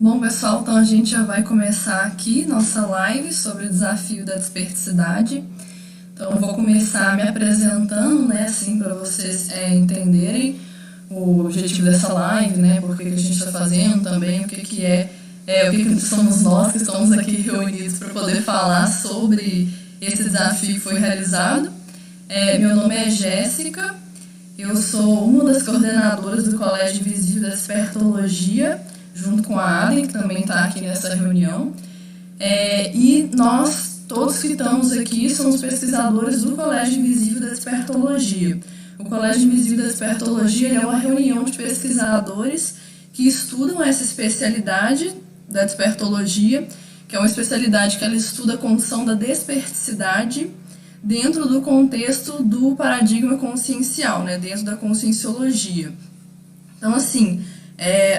Bom, pessoal, então a gente já vai começar aqui nossa live sobre o desafio da desperticidade. Então eu vou começar me apresentando, né, assim, para vocês entenderem o objetivo dessa live, né, por que a gente está fazendo também, o que somos nós que estamos aqui reunidos para poder falar sobre esse desafio que foi realizado. Meu nome é Jéssica, eu sou uma das coordenadoras do Colégio Invisível da Despertologia, junto com a Adri, que também está aqui nessa reunião. E nós, todos que estamos aqui, somos pesquisadores do Colégio Invisível da Despertologia. O Colégio Invisível da Despertologia é uma reunião de pesquisadores que estudam essa especialidade da despertologia, que é uma especialidade que ela estuda a condição da desperticidade dentro do contexto do paradigma consciencial, né, dentro da conscienciologia. Então, assim,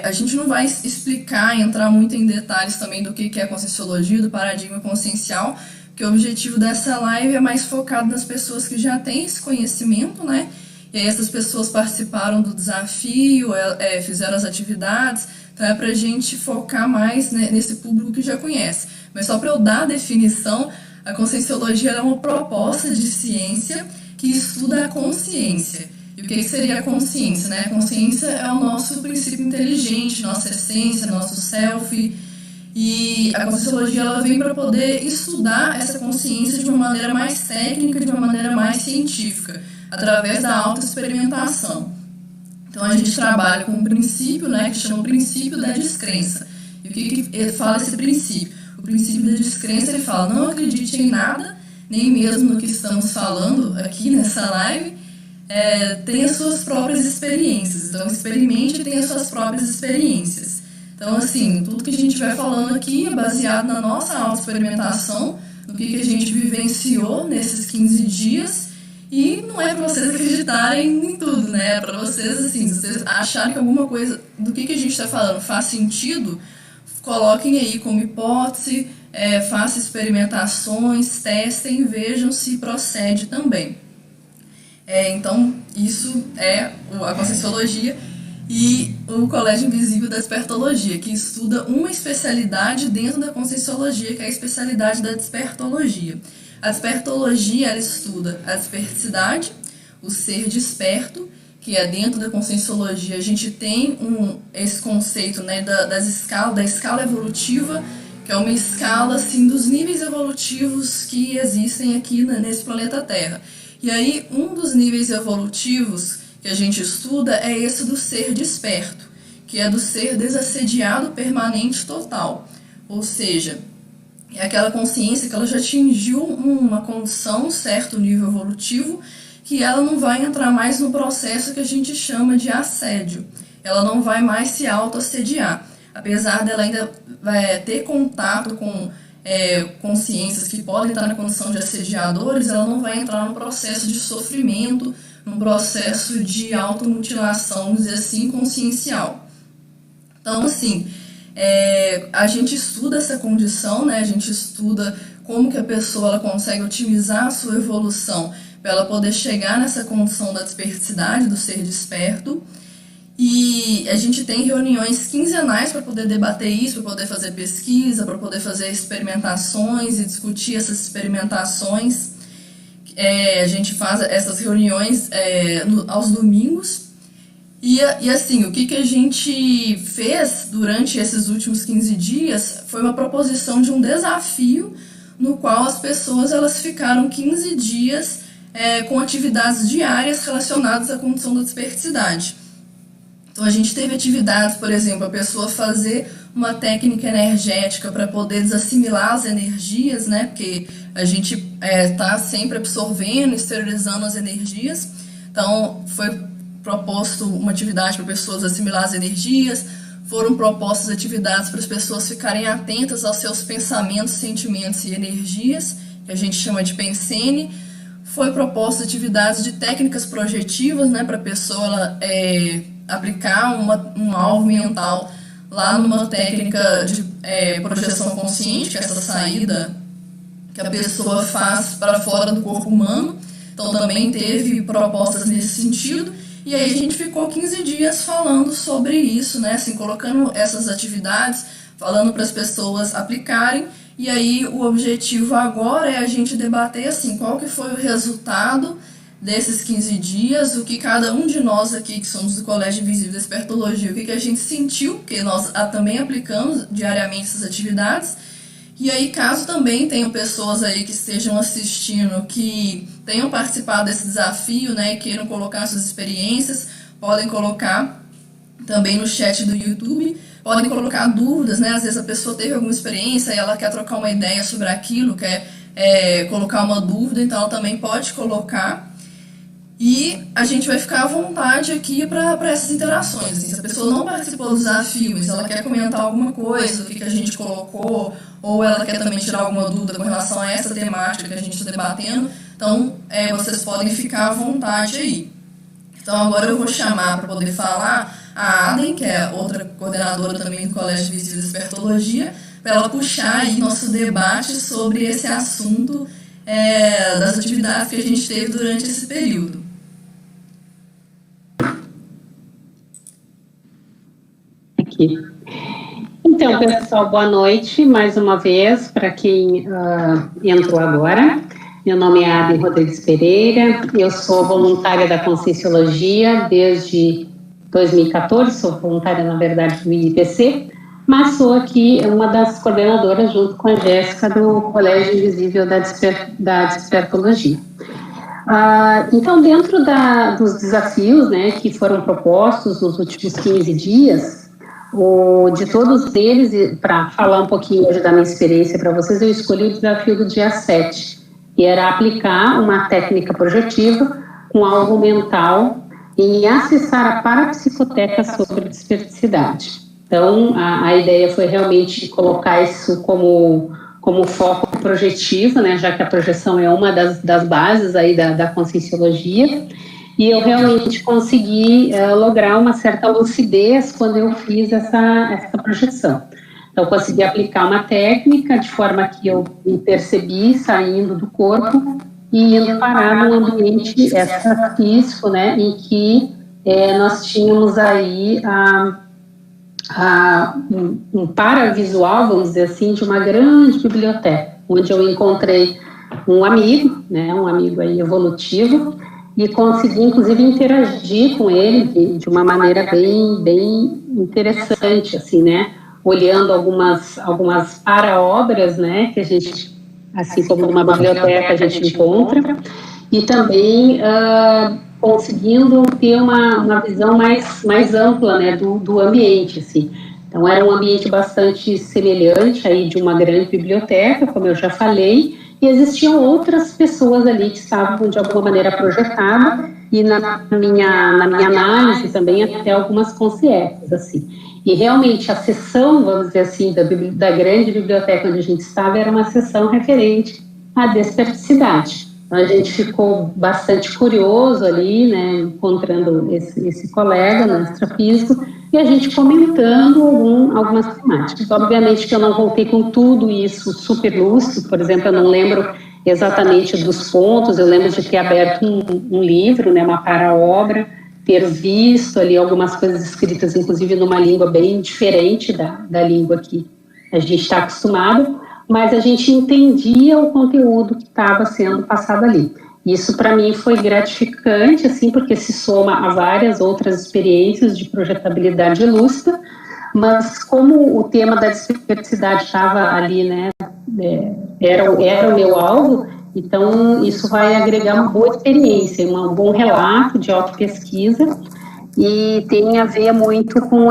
a gente não vai explicar, entrar muito em detalhes também do que é a conscienciologia, do paradigma consciencial, porque o objetivo dessa live é mais focado nas pessoas que já têm esse conhecimento, né? E aí essas pessoas participaram do desafio, fizeram as atividades, então é para a gente focar mais, né, nesse público que já conhece. Mas só para eu dar a definição, a conscienciologia é uma proposta de ciência que estuda a consciência. E o que seria a consciência, né? A consciência é o nosso princípio inteligente, nossa essência, nosso self. E a conscienciologia ela vem para poder estudar essa consciência de uma maneira mais técnica, de uma maneira mais científica, através da autoexperimentação. Então a gente trabalha com um princípio, né, que chama o princípio da descrença. E o que fala esse princípio? O princípio da descrença ele fala: não acredite em nada, nem mesmo no que estamos falando aqui nessa live. Tenha suas próprias experiências. Então, experimente e tenha suas próprias experiências. Então, assim, tudo que a gente vai falando aqui é baseado na nossa autoexperimentação, no que a gente vivenciou nesses 15 dias. E não é para vocês acreditarem em tudo, né? É para vocês, assim, se vocês acharem que alguma coisa do que a gente está falando faz sentido, coloquem aí como hipótese, façam experimentações, testem, vejam se procede também. Então, isso é a conscienciologia e o Colégio Invisível da Despertologia, que estuda uma especialidade dentro da conscienciologia, que é a especialidade da despertologia. A despertologia, ela estuda a desperticidade, o ser desperto, que é dentro da conscienciologia. A gente tem esse conceito, né, da escala evolutiva, que é uma escala assim, dos níveis evolutivos que existem aqui nesse planeta Terra. E aí, um dos níveis evolutivos que a gente estuda é esse do ser desperto, que é do ser desassediado permanente total. Ou seja, é aquela consciência que ela já atingiu uma condição, um certo nível evolutivo, que ela não vai entrar mais no processo que a gente chama de assédio. Ela não vai mais se autoassediar. Apesar dela ainda ter contato com consciências que podem estar na condição de assediadores, ela não vai entrar no processo de sofrimento, num processo de automutilação, vamos dizer assim, consciencial. Então, assim, a gente estuda essa condição, né? A gente estuda como que a pessoa ela consegue otimizar a sua evolução para ela poder chegar nessa condição da desperticidade, do ser desperto. E a gente tem reuniões quinzenais para poder debater isso, para poder fazer pesquisa, para poder fazer experimentações e discutir essas experimentações. A gente faz essas reuniões aos domingos. E assim, o que a gente fez durante esses últimos 15 dias foi uma proposição de um desafio no qual as pessoas elas ficaram 15 dias com atividades diárias relacionadas à condição da desperticidade. Então, a gente teve atividades, por exemplo, a pessoa fazer uma técnica energética para poder desassimilar as energias, né? Porque a gente está sempre absorvendo, exteriorizando as energias. Então, foi proposto uma atividade para pessoas assimilar as energias, foram propostas atividades para as pessoas ficarem atentas aos seus pensamentos, sentimentos e energias, que a gente chama de pensene. Foi proposta atividades de técnicas projetivas, né? Para a pessoa aplicar um alvo mental lá numa técnica de projeção consciente, que é essa saída que a pessoa faz para fora do corpo humano. Então também teve propostas nesse sentido. E aí a gente ficou 15 dias falando sobre isso, né? Assim, colocando essas atividades falando para as pessoas aplicarem. E aí o objetivo agora é a gente debater assim, qual que foi o resultado desses 15 dias, o que cada um de nós aqui, que somos do Colégio Invisível da Espertologia, o que a gente sentiu, porque nós também aplicamos diariamente essas atividades. E aí, caso também tenham pessoas aí que estejam assistindo, que tenham participado desse desafio, né, e queiram colocar suas experiências, podem colocar também no chat do YouTube, podem colocar dúvidas, né, às vezes a pessoa teve alguma experiência e ela quer trocar uma ideia sobre aquilo, quer colocar uma dúvida, então ela também pode colocar. E a gente vai ficar à vontade aqui para essas interações. Assim, se a pessoa não participou do desafio, se ela quer comentar alguma coisa, o que a gente colocou, ou ela quer também tirar alguma dúvida com relação a essa temática que a gente está debatendo, então vocês podem ficar à vontade aí. Então agora eu vou chamar para poder falar a Aden, que é outra coordenadora também do Colégio Invisível da Espertologia, para ela puxar aí nosso debate sobre esse assunto das atividades que a gente teve durante esse período. Aqui. Então, pessoal, boa noite mais uma vez para quem entrou agora. Meu nome é Aden Rodrigues Pereira, eu sou voluntária da Conscienciologia desde 2014, sou voluntária, na verdade, do IPC, mas sou aqui uma das coordenadoras, junto com a Jéssica, do Colégio Invisível da Despertologia. Então, dentro dos desafios, né, que foram propostos nos últimos 15 dias, de todos eles, para falar um pouquinho hoje da minha experiência para vocês, eu escolhi o desafio do dia 7, que era aplicar uma técnica projetiva com alvo mental em acessar a parapsicoteca sobre desperticidade. Então, a ideia foi realmente colocar isso como foco projetivo, né, já que a projeção é uma das bases aí da Conscienciologia, e eu realmente consegui lograr uma certa lucidez quando eu fiz essa projeção. Então, eu consegui aplicar uma técnica de forma que eu me percebi saindo do corpo e indo parar num ambiente extrafísico, né, em que nós tínhamos aí um paravisual, vamos dizer assim, de uma grande biblioteca, onde eu encontrei um amigo, né, um amigo aí evolutivo, e consegui, inclusive, interagir com ele de uma maneira bem interessante, assim, né, olhando algumas para-obras, né, que a gente, assim como numa biblioteca, a gente encontra, e também conseguindo ter uma visão mais ampla, né, do ambiente, assim. Então, era um ambiente bastante semelhante aí de uma grande biblioteca, como eu já falei, e existiam outras pessoas ali que estavam, de alguma maneira, projetadas, e na minha análise também até algumas consciências, assim. E realmente a sessão, vamos dizer assim, da grande biblioteca onde a gente estava, era uma sessão referente à desperticidade. Então, a gente ficou bastante curioso ali, né, encontrando esse colega no extrafísico, e a gente comentando algumas temáticas. Obviamente que eu não voltei com tudo isso super lúcido, por exemplo, eu não lembro exatamente dos pontos, eu lembro de ter aberto um livro, né, uma para-obra, ter visto ali algumas coisas escritas, inclusive numa língua bem diferente da língua que a gente está acostumado, mas a gente entendia o conteúdo que estava sendo passado ali. Isso, para mim, foi gratificante, assim, porque se soma a várias outras experiências de projetabilidade lúcida, mas como o tema da desperticidade estava ali, né, era o meu alvo, então isso vai agregar uma boa experiência, um bom relato de autopesquisa, e tem a ver muito com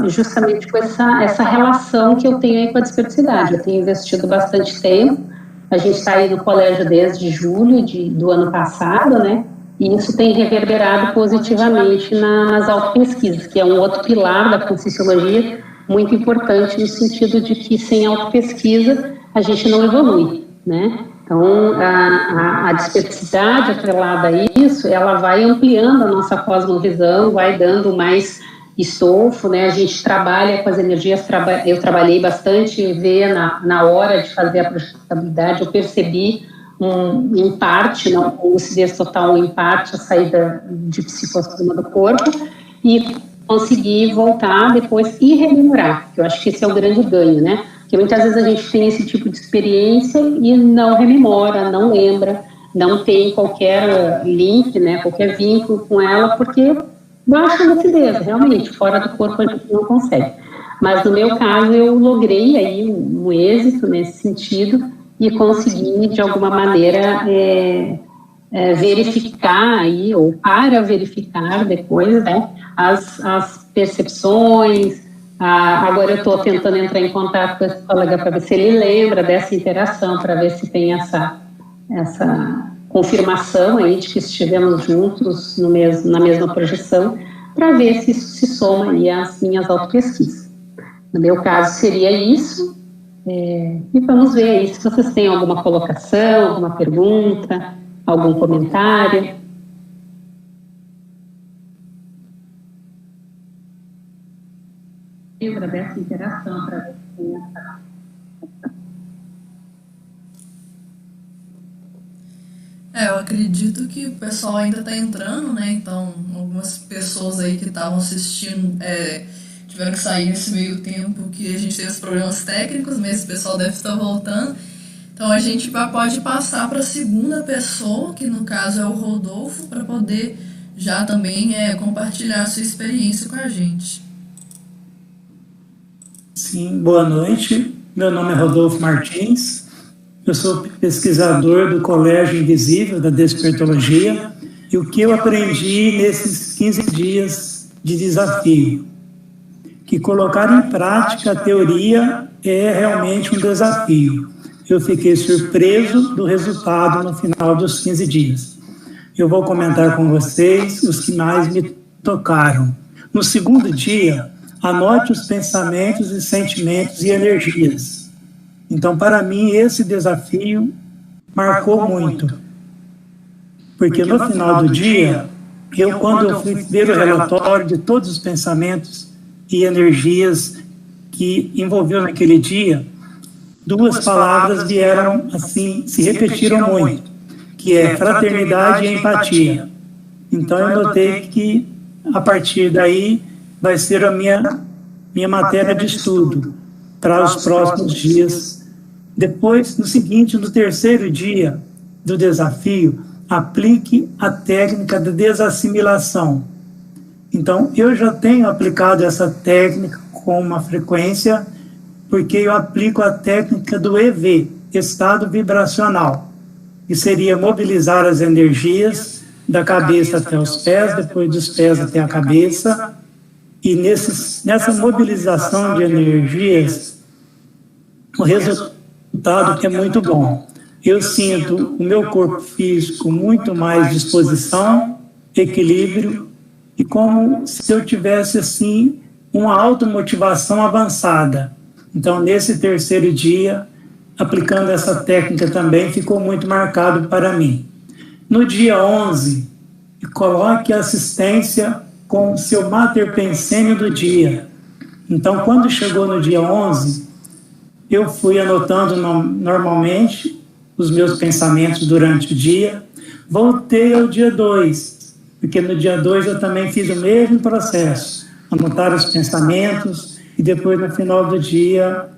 justamente com essa relação que eu tenho aí com a desperticidade. Eu tenho investido bastante tempo, a gente está aí no colégio desde julho do ano passado, né, e isso tem reverberado positivamente nas autopesquisas, que é um outro pilar da Conscienciologia, muito importante no sentido de que sem autopesquisa a gente não evolui, né. Então, a desperticidade atrelada a isso, ela vai ampliando a nossa cosmovisão, vai dando mais estofo, né? A gente trabalha com as energias, eu trabalhei bastante, ver na hora de fazer a projetabilidade, eu percebi em parte, não lucidez total, em parte, a saída de psicossoma do corpo, e conseguir voltar depois e rememorar, que eu acho que esse é o grande ganho, né? Porque muitas vezes a gente tem esse tipo de experiência e não rememora, não lembra, não tem qualquer link, né, qualquer vínculo com ela, porque baixa a lucidez, realmente, fora do corpo a gente não consegue. Mas no meu caso eu logrei aí um êxito nesse sentido e consegui, de alguma maneira, verificar aí, ou para verificar depois, né, as percepções. Agora eu estou tentando entrar em contato com esse colega para ver se ele lembra dessa interação, para ver se tem essa confirmação aí de que estivemos juntos na mesma projeção, para ver se isso se soma aí às minhas autopesquisas. No meu caso seria isso, e vamos ver aí se vocês têm alguma colocação, alguma pergunta, algum comentário. Lembra dessa interação para ver se tem essa... Eu acredito que o pessoal ainda está entrando, né? Então, algumas pessoas aí que estavam assistindo tiveram que sair nesse meio tempo que a gente teve os problemas técnicos, mas esse pessoal deve estar voltando. Então, a gente pode passar para a segunda pessoa, que no caso é o Rodolfo, para poder já também compartilhar a sua experiência com a gente. Sim, boa noite. Meu nome é Rodolfo Martins. Eu sou pesquisador do Colégio Invisível da Despertologia e o que eu aprendi nesses 15 dias de desafio? Que colocar em prática a teoria é realmente um desafio. Eu fiquei surpreso do resultado no final dos 15 dias. Eu vou comentar com vocês os que mais me tocaram. No segundo dia, anote os pensamentos e sentimentos e energias. Então, para mim, esse desafio marcou muito. Porque no final do dia, quando eu fui ver o relatório de todos os pensamentos e energias que envolveu naquele dia, duas palavras vieram assim, se repetiram muito, que é fraternidade e empatia. Então, eu notei que, a partir daí, vai ser a minha matéria de estudo para os próximos dias. Depois, no terceiro dia do desafio, aplique a técnica de desassimilação. Então, eu já tenho aplicado essa técnica com uma frequência, porque eu aplico a técnica do EV, estado vibracional, que seria mobilizar as energias da cabeça até os pés, depois dos pés até a cabeça, e nessa mobilização de energias, o resultado é muito bom. Eu sinto o meu corpo físico muito mais disposição, equilíbrio, e como se eu tivesse, assim, uma automotivação avançada. Então, nesse terceiro dia, aplicando essa técnica também, ficou muito marcado para mim. No dia 11, coloque a assistência com o seu mater pensênio do dia. Então, quando chegou no dia 11, eu fui anotando normalmente os meus pensamentos durante o dia. Voltei ao dia 2, porque no dia 2 eu também fiz o mesmo processo, anotar os pensamentos e depois, no final do dia,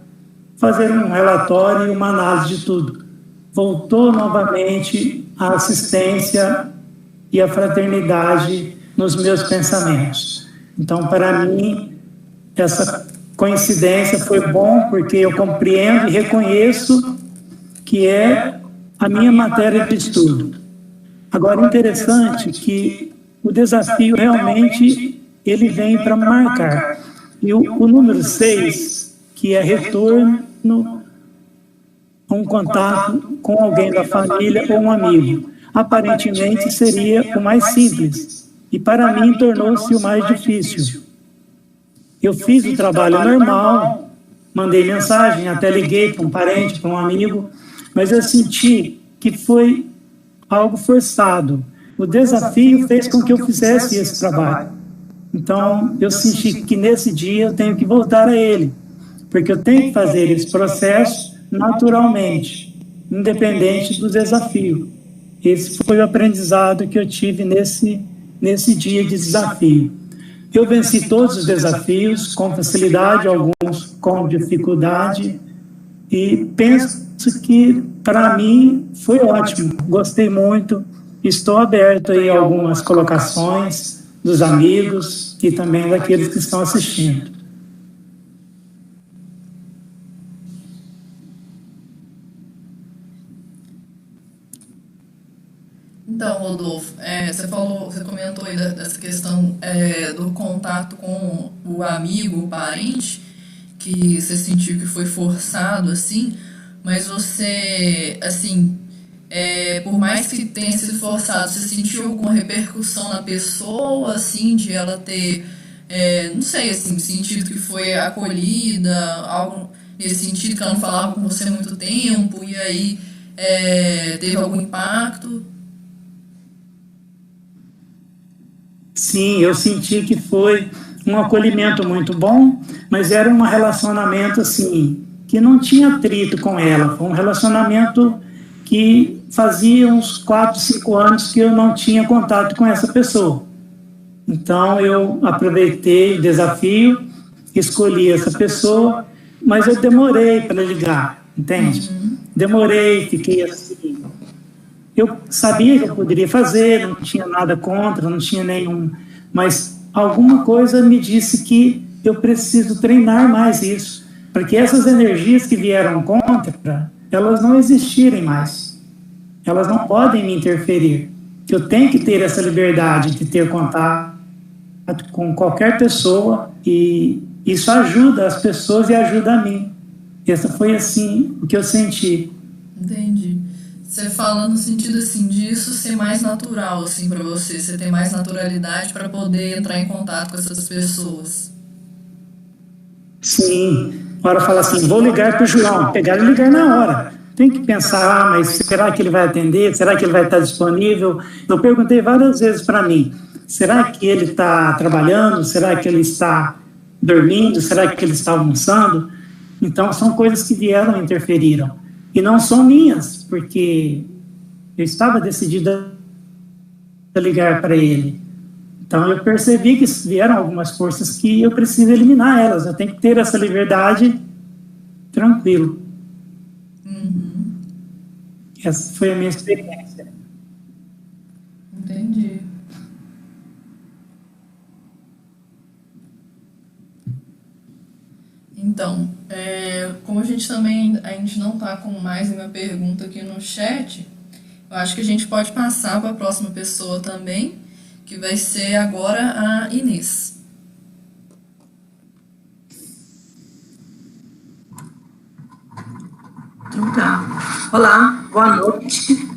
fazer um relatório e uma análise de tudo. Voltou novamente a assistência e a fraternidade nos meus pensamentos. Então, para mim, essa coincidência foi bom, porque eu compreendo e reconheço que é a minha matéria de estudo. Agora, interessante que o desafio realmente ele vem para marcar. E o número 6, que é retorno a um contato com alguém da família ou um amigo, aparentemente seria o mais simples, e para mim tornou-se o mais difícil. Eu fiz o trabalho normal, mandei mensagem, até liguei para um parente, para um amigo, mas eu senti que foi algo forçado. O desafio fez com que eu fizesse esse trabalho. Então, eu senti que nesse dia eu tenho que voltar a ele, porque eu tenho que fazer esse processo naturalmente, independente do desafio. Esse foi o aprendizado que eu tive nesse dia de desafio. Eu venci todos os desafios com facilidade, alguns com dificuldade, e penso que, para mim, foi ótimo. Gostei muito. Estou aberto aí a algumas colocações dos amigos e também daqueles que estão assistindo. Então, Rodolfo, você comentou aí dessa questão do contato com o amigo, o parente, que você sentiu que foi forçado, assim, mas você, assim, por mais que tenha sido forçado, você sentiu alguma repercussão na pessoa, assim, de ela ter, não sei, assim, sentido que foi acolhida, algo nesse sentido, que ela não falava com você há muito tempo, e aí teve algum impacto? Sim, eu senti que foi um acolhimento muito bom, mas era um relacionamento assim, que não tinha atrito com ela, foi um relacionamento que fazia uns 4, 5 anos que eu não tinha contato com essa pessoa. Então eu aproveitei o desafio, escolhi essa pessoa, mas eu demorei para ligar, entende? Demorei, fiquei assim. Eu sabia que eu poderia fazer, não tinha nada contra, não tinha nenhum, mas alguma coisa me disse que eu preciso treinar mais isso, porque essas energias que vieram contra, elas não existirem mais, elas não podem me interferir. Eu tenho que ter essa liberdade de ter contato com qualquer pessoa, e isso ajuda as pessoas e ajuda a mim. Essa foi assim o que eu senti. Entendi. Você fala no sentido assim disso ser mais natural assim para você ter mais naturalidade para poder entrar em contato com essas pessoas. Sim. A hora fala assim, vou ligar para o João, pegar e ligar na hora. Tem que pensar, mas será que ele vai atender? Será que ele vai estar disponível? Eu perguntei várias vezes para mim, será que ele está trabalhando? Será que ele está dormindo? Será que ele está almoçando? Então, são coisas que vieram e interferiram. E não são minhas, porque eu estava decidida a ligar para ele. Então, eu percebi que vieram algumas forças que eu preciso eliminar elas. Eu tenho que ter essa liberdade tranquilo. Essa foi a minha experiência. Entendi. Então, como a gente não está com mais nenhuma pergunta aqui no chat, eu acho que a gente pode passar para a próxima pessoa também, que vai ser agora a Inês. Então tá. Olá, boa noite.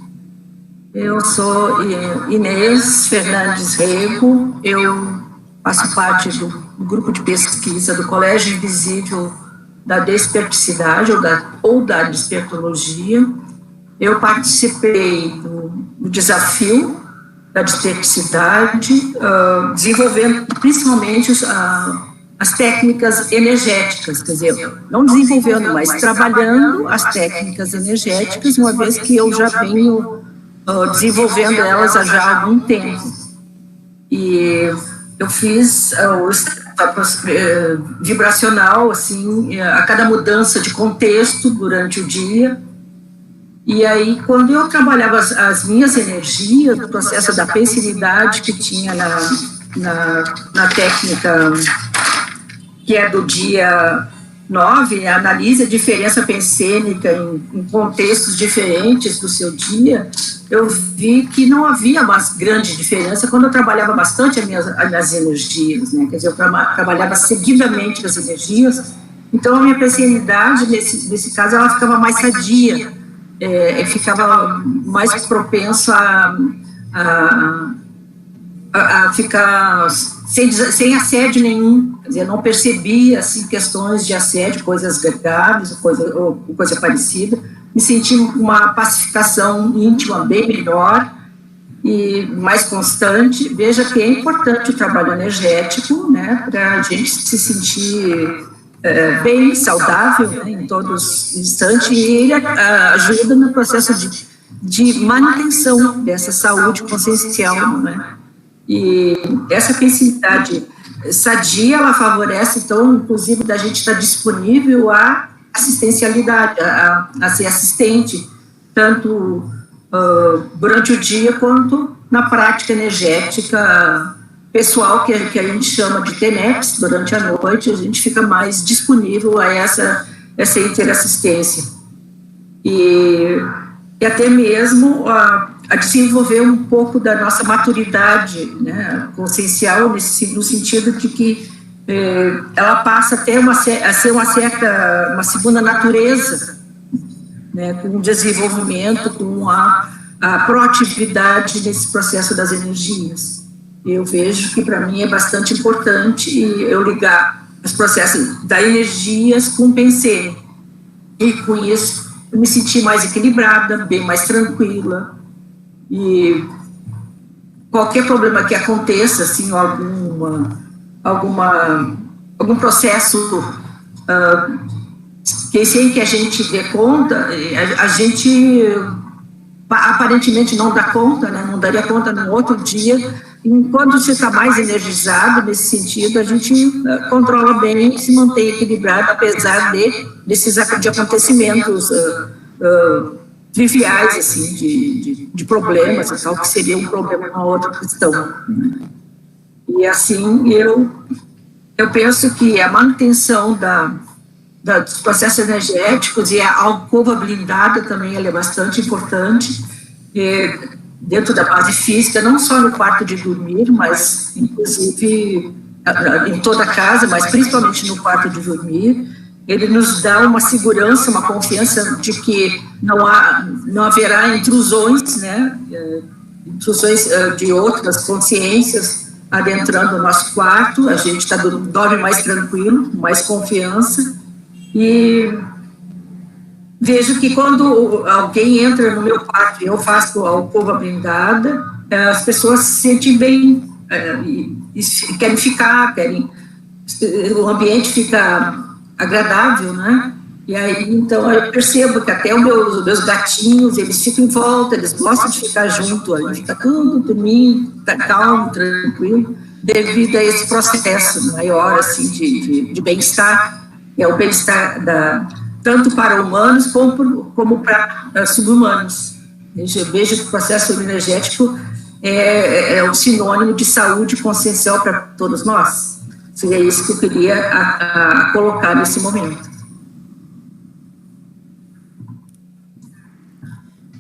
Eu sou Inês Fernandes Rego, eu faço parte do grupo de pesquisa do Colégio Invisível da Desperticidade ou da Despertologia. Eu participei do desafio da desperticidade, desenvolvendo principalmente as técnicas energéticas, quer dizer, não desenvolvendo, mas trabalhando as técnicas energéticas, uma vez que eu já venho desenvolvendo elas há já algum tempo. E eu fiz vibracional, assim, a cada mudança de contexto durante o dia. E aí, quando eu trabalhava as minhas energias, o processo da pensilidade que tinha na técnica que é do dia 9, analise a diferença pensênica em contextos diferentes do seu dia, eu vi que não havia uma grande diferença quando eu trabalhava bastante as minhas energias, né? Quer dizer, eu trabalhava seguidamente com as energias, então a minha pensilidade, nesse caso, ela ficava mais sadia, ficava mais propenso a ficar sem assédio nenhum, quer dizer, eu não percebia assim, questões de assédio, coisas graves, ou coisa parecida, me senti uma pacificação íntima bem melhor e mais constante. Veja que é importante o trabalho energético, né, para a gente se sentir bem, saudável, né, em todos os instantes, e ele ajuda no processo de manutenção dessa saúde consciencial, né. E essa pensilidade sadia, ela favorece, então, inclusive, da gente estar disponível à assistencialidade, a ser assistente, tanto durante o dia quanto na prática energética pessoal, que a gente chama de TENEPS. Durante a noite, a gente fica mais disponível a essa interassistência. E até mesmo a desenvolver um pouco da nossa maturidade, né, consciencial, no sentido de que ela passa até a ser uma segunda natureza, né, com o desenvolvimento, com a proatividade nesse processo das energias. Eu vejo que, para mim, é bastante importante eu ligar os processos das energias com o PNCM. E, com isso, eu me senti mais equilibrada, bem mais tranquila. E qualquer problema que aconteça, assim, algum processo que sem que a gente dê conta, a gente aparentemente não dá conta, né? Não daria conta no outro dia. Enquanto você está mais energizado nesse sentido, a gente controla bem e se mantém equilibrado, apesar desses acontecimentos triviais, assim, de problemas e tal, que seria um problema na outra questão. E assim, eu penso que a manutenção dos processos energéticos e a alcova blindada também ela é bastante importante, dentro da base física, não só no quarto de dormir, mas inclusive em toda a casa, mas principalmente no quarto de dormir. Ele nos dá uma segurança, uma confiança de que não haverá intrusões, né, intrusões de outras consciências adentrando o nosso quarto. A gente dorme mais tranquilo, com mais confiança. E vejo que quando alguém entra no meu quarto e eu faço a alcova blindada, as pessoas se sentem bem, e querem ficar, o ambiente fica agradável, né? E aí, então, eu percebo que até os meus gatinhos, eles ficam em volta, eles gostam de ficar junto, aí fica tudo dormindo, tá calmo, tranquilo, devido a esse processo maior, assim, de bem-estar, é o bem-estar tanto para humanos como para subhumanos. Eu vejo que o processo energético é um sinônimo de saúde consciencial para todos nós. Seria isso que eu queria colocar nesse momento.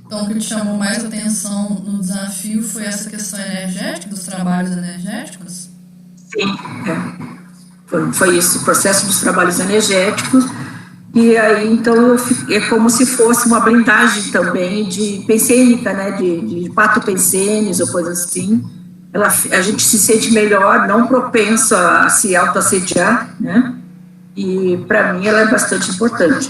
Então, o que te chamou mais atenção no desafio foi essa questão energética, dos trabalhos energéticos? Sim, foi isso, o processo dos trabalhos energéticos. E aí, então, é como se fosse uma blindagem também de pensênica, né, de patopensênios ou coisa assim. A gente se sente melhor, não propenso a se autoassediar, né? E, para mim, ela é bastante importante.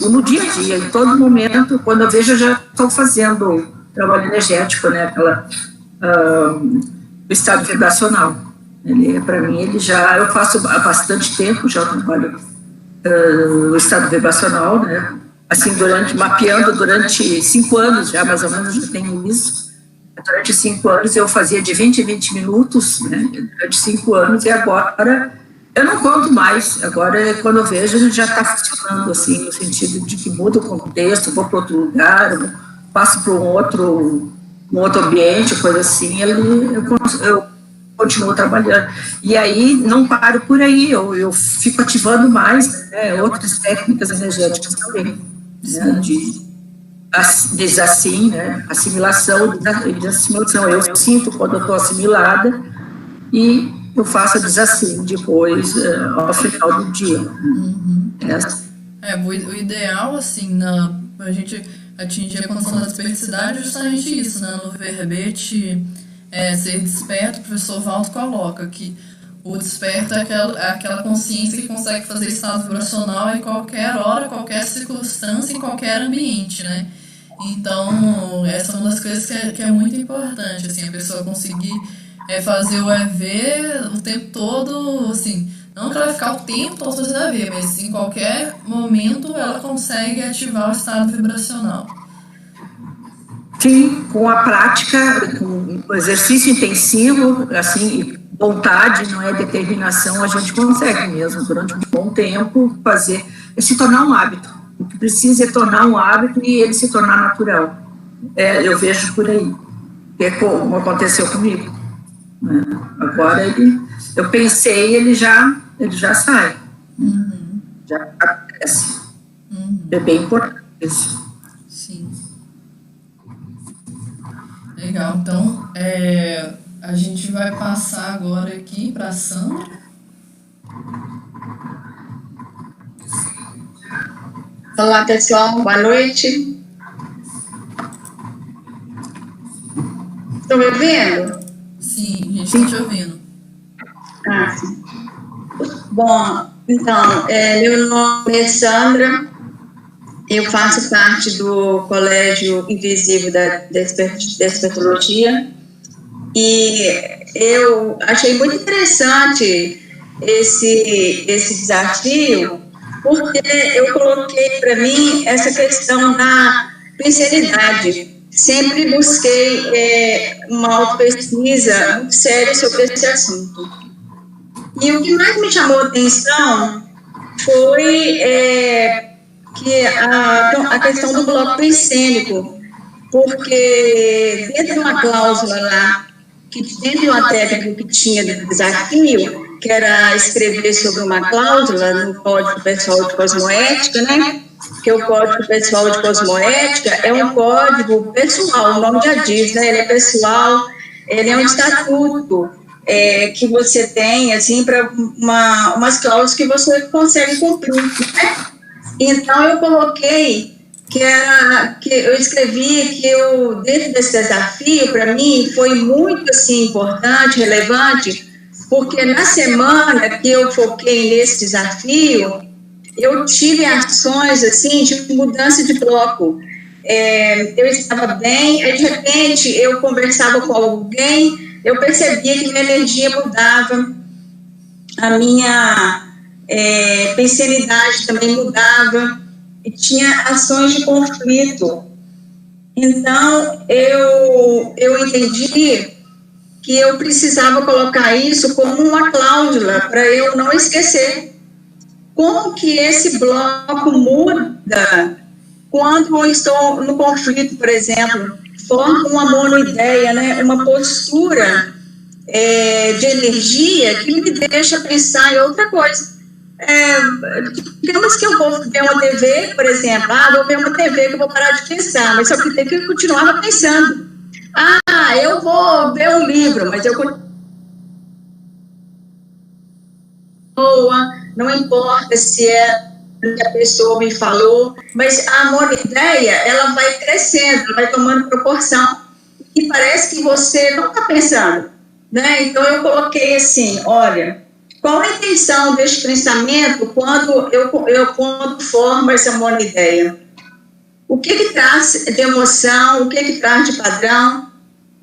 No dia a dia, em todo momento, quando eu vejo, eu já estou fazendo trabalho energético, né? O estado vibracional. Para mim, eu faço há bastante tempo, já trabalho o estado vibracional, né? Assim, mapeando durante 5 anos, já mais ou menos, já tenho isso. Durante 5 anos eu fazia de 20 em 20 minutos, né? Durante 5 anos, e agora eu não conto mais. Agora, quando eu vejo, ele já está funcionando, assim, no sentido de que muda o contexto, vou para outro lugar, eu passo para um outro ambiente, coisa assim, eu continuo trabalhando. E aí, não paro por aí, eu fico ativando mais, né, outras técnicas energéticas também, né, diz assim, né, assimilação e desassimilação. Eu sinto quando eu estou assimilada e eu faço a desassim depois, ao final do dia. Uhum. O ideal, assim, para a gente atingir a condição da desperticidade é justamente isso, né? No verbete ser desperto, o professor Valdo coloca que o desperto é aquela consciência que consegue fazer estado vibracional em qualquer hora, qualquer circunstância, em qualquer ambiente, né? Então, essa é uma das coisas que é muito importante, assim, a pessoa conseguir fazer o EV o tempo todo, assim, não que ela vai ficar o tempo todo fazendo EV, mas em qualquer momento ela consegue ativar o estado vibracional. Sim, com a prática, com o exercício intensivo, assim, vontade, não é determinação, a gente consegue mesmo, durante um bom tempo, fazer, se tornar um hábito. O que precisa é tornar um hábito e ele se tornar natural. Eu vejo por aí, que é como aconteceu comigo. Né? Agora, eu pensei, ele já sai, já acontece. É bem importante isso. Sim. Legal, então, a gente vai passar agora aqui para a Sandra. Olá, pessoal, boa noite. Estão me ouvindo? Sim, a gente está te ouvindo. Ah, sim. Bom, então, meu nome é Sandra, eu faço parte do Colégio Invisível da Despertologia e eu achei muito interessante esse desafio, porque eu coloquei para mim essa questão da sinceridade. Sempre busquei uma autopesquisa muito séria sobre esse assunto. E o que mais me chamou a atenção foi que a questão do bloco pensênico, porque dentro de uma cláusula lá, que dentro de uma técnica que tinha do desafio, que era escrever sobre uma cláusula no Código Pessoal de Cosmoética, né? Que o Código Pessoal de Cosmoética é um código pessoal, o nome já diz, né? Ele é pessoal, ele é um estatuto que você tem, assim, para umas cláusulas que você consegue cumprir, né? Então, eu coloquei que eu escrevi que dentro desse desafio, para mim, foi muito, assim, importante, relevante, porque na semana que eu foquei nesse desafio, eu tive ações, assim, de mudança de bloco. Eu estava bem, aí, de repente, eu conversava com alguém, eu percebia que minha energia mudava, a minha pensenidade também mudava, e tinha ações de conflito. Então, eu entendi que eu precisava colocar isso como uma cláusula para eu não esquecer. Como que esse bloco muda quando eu estou no conflito, por exemplo, forma uma monoideia, né, uma postura de energia que me deixa pensar em outra coisa. Digamos que eu vou ver uma TV, por exemplo, vou ver uma TV que eu vou parar de pensar, mas só que tem que continuar pensando. Eu vou ver um livro, mas eu não importa se é o que a pessoa me falou, mas a monoideia, ela vai crescendo, vai tomando proporção, e parece que você não está pensando, né? Então, eu coloquei assim, olha, qual a intenção deste pensamento quando quando formo essa monoideia? O que traz de emoção, o que traz de padrão?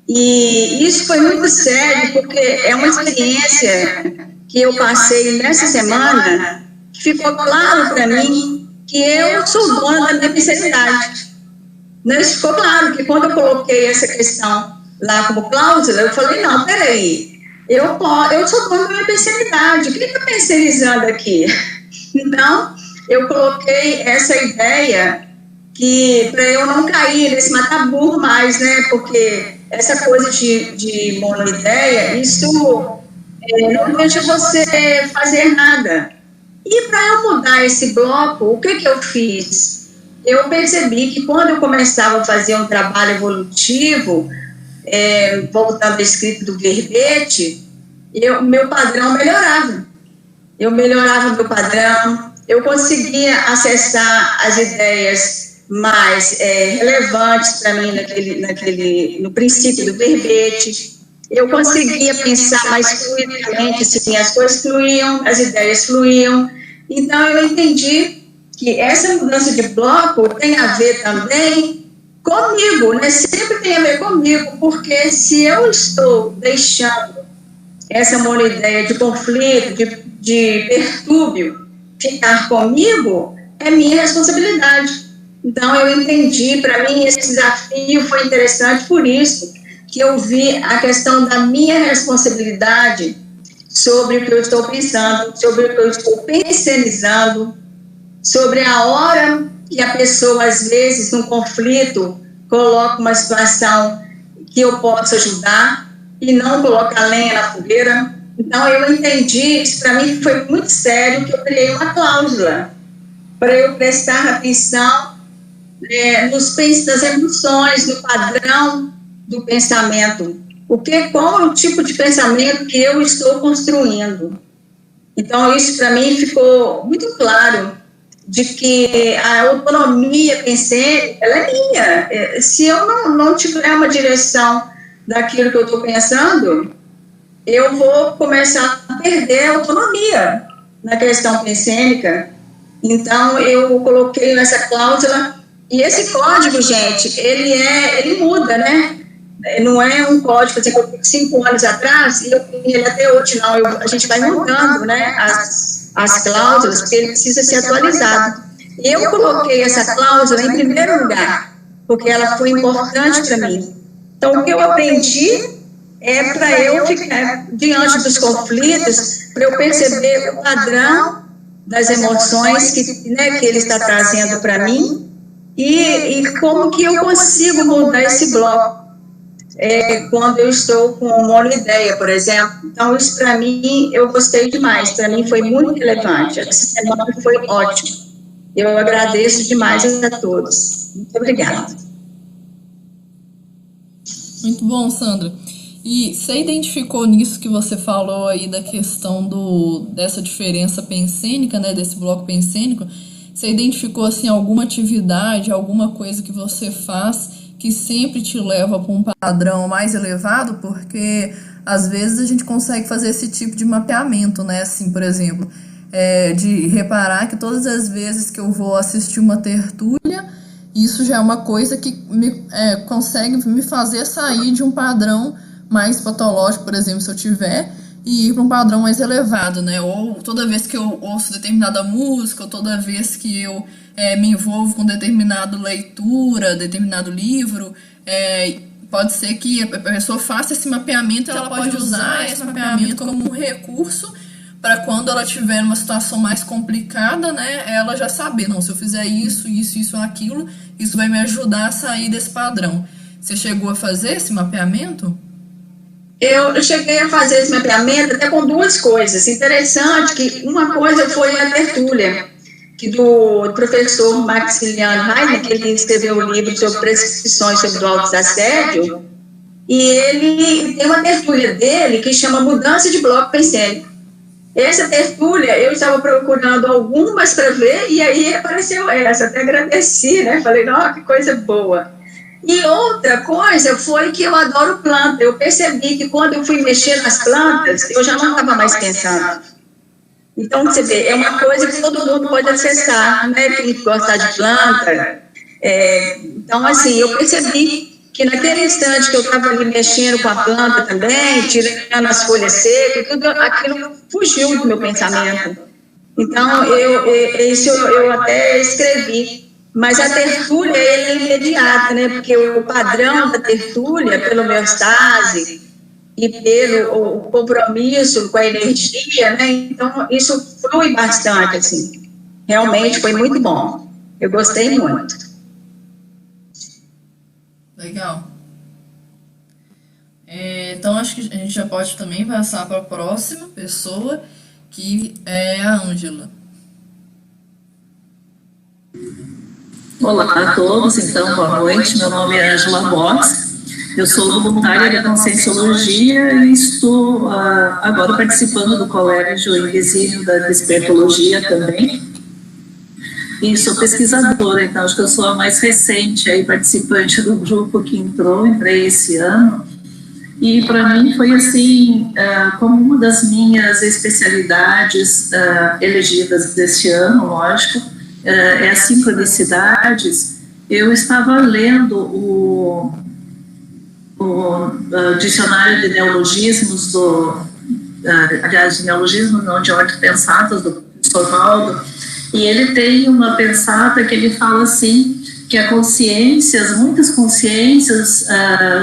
E isso foi muito sério, porque é uma experiência que eu passei nessa semana, que ficou claro para mim que eu sou dona da minha pensenidade. Isso ficou claro, que quando eu coloquei essa questão lá como cláusula, eu falei, não, peraí, eu sou dona da minha pensenidade, o que está pensenizando aqui? Então, eu coloquei essa ideia para eu não cair nesse mataburro mais, né, porque essa coisa de monoideia, isso não deixa você fazer nada. E para eu mudar esse bloco, o que eu fiz? Eu percebi que quando eu começava a fazer um trabalho evolutivo, voltando à escrita do verbete, meu padrão melhorava. Eu melhorava meu padrão, eu conseguia acessar as ideias mais relevantes para mim no princípio do verbete. Eu conseguia pensar mais fluidamente, assim, as coisas fluíam, as ideias fluíam. Então, eu entendi que essa mudança de bloco tem a ver também comigo, né? Sempre tem a ver comigo, porque se eu estou deixando essa monoideia de conflito, de pertúrbio ficar comigo, é minha responsabilidade. Então, eu entendi, para mim, esse desafio foi interessante por isso que eu vi a questão da minha responsabilidade sobre o que eu estou pensando, sobre o que eu estou pensionizando, sobre a hora que a pessoa, às vezes, num conflito, coloca uma situação que eu posso ajudar e não colocar lenha na fogueira. Então, eu entendi, isso para mim foi muito sério, que eu criei uma cláusula para eu prestar atenção nas emoções, no padrão do pensamento. Qual é o tipo de pensamento que eu estou construindo? Então, isso para mim ficou muito claro, de que a autonomia pensei, ela é minha. Se eu não tiver uma direção daquilo que eu estou pensando, eu vou começar a perder a autonomia na questão pensênica. Então, eu coloquei nessa cláusula, e esse código, gente, ele muda, né? Não é um código, por exemplo, 5 anos atrás, e eu tenho ele até hoje, não. A gente vai mudando, né, as cláusulas, porque ele precisa ser atualizado. E eu coloquei essa cláusula em primeiro lugar, porque ela foi importante para mim. Então, o que eu aprendi é para eu ficar diante dos conflitos, para eu perceber o padrão das emoções que ele está trazendo para mim, e como que eu consigo mudar esse bloco quando eu estou com uma monoideia, por exemplo. Então, isso para mim, eu gostei demais, para mim foi muito relevante, essa semana foi ótima. Eu agradeço demais a todos. Muito obrigada. Muito bom, Sandra. E você identificou nisso que você falou aí da questão dessa diferença pensênica, né, desse bloco pensênico, você identificou, assim, alguma atividade, alguma coisa que você faz que sempre te leva para um padrão mais elevado? Porque, às vezes, a gente consegue fazer esse tipo de mapeamento, né, assim, por exemplo, de reparar que todas as vezes que eu vou assistir uma tertúlia, isso já é uma coisa que consegue me fazer sair de um padrão mais patológico, por exemplo, se eu tiver, e ir para um padrão mais elevado, né? Ou toda vez que eu ouço determinada música, ou toda vez que eu me envolvo com determinada leitura, determinado livro, pode ser que a pessoa faça esse mapeamento, ela pode usar esse mapeamento como um recurso para quando ela estiver numa situação mais complicada, né, ela já saber, não, se eu fizer isso, aquilo, isso vai me ajudar a sair desse padrão. Você chegou a fazer esse mapeamento? Eu cheguei a fazer esse mapeamento até com duas coisas. Interessante que uma coisa foi a tertúlia, que do professor Maximiliano Heidner, que ele escreveu um livro sobre prescrições sobre o autoassédio, e ele tem uma tertúlia dele que chama Mudança de Bloco Pensênico. Essa tertúlia, eu estava procurando algumas para ver, e aí apareceu essa, até agradeci, né? Falei, nossa, que coisa boa. E outra coisa foi que eu adoro planta. Eu percebi que quando eu fui mexer nas plantas, eu já não estava mais pensando. Então, você vê, é uma coisa que todo mundo pode acessar, né? Quem gosta de planta. Então, assim, eu percebi que naquele instante que eu estava ali mexendo com a planta também, tirando as folhas secas, tudo aquilo fugiu do meu pensamento. Então, isso eu até escrevi. Mas a tertúlia, é imediata, né? Porque o padrão da tertúlia, pela homeostase e pelo compromisso com a energia, né? Então, isso flui bastante, assim. Realmente foi muito bom. Eu gostei muito. Legal. Então, acho que a gente já pode também passar para a próxima pessoa, que é a Ângela. Olá a todos, então, boa noite. Meu nome é Ângela Box, eu sou voluntária da Conscienciologia e estou agora participando do Colégio Invisível da Despertologia também. E sou pesquisadora, então acho que eu sou a mais recente aí, participante do grupo que entrei esse ano. E para mim foi assim, como uma das minhas especialidades elegidas deste ano, lógico, as sincronicidades. Eu estava lendo o dicionário de neologismos aliás, de neologismos não, de ordem pensatas do professor Valdo, e ele tem uma pensata que ele fala assim, que muitas consciências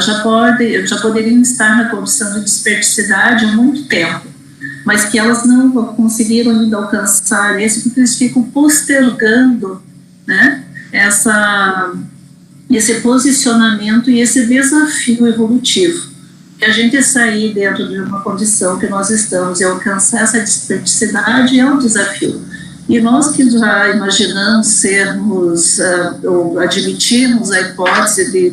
já poderiam estar na condição de desperdicidade há muito tempo, mas que elas não conseguiram ainda alcançar isso, porque eles ficam postergando, né, esse posicionamento e esse desafio evolutivo. E a gente sair dentro de uma condição que nós estamos e alcançar essa desperdicidade é um desafio. E nós que já imaginamos sermos, ou admitirmos a hipótese de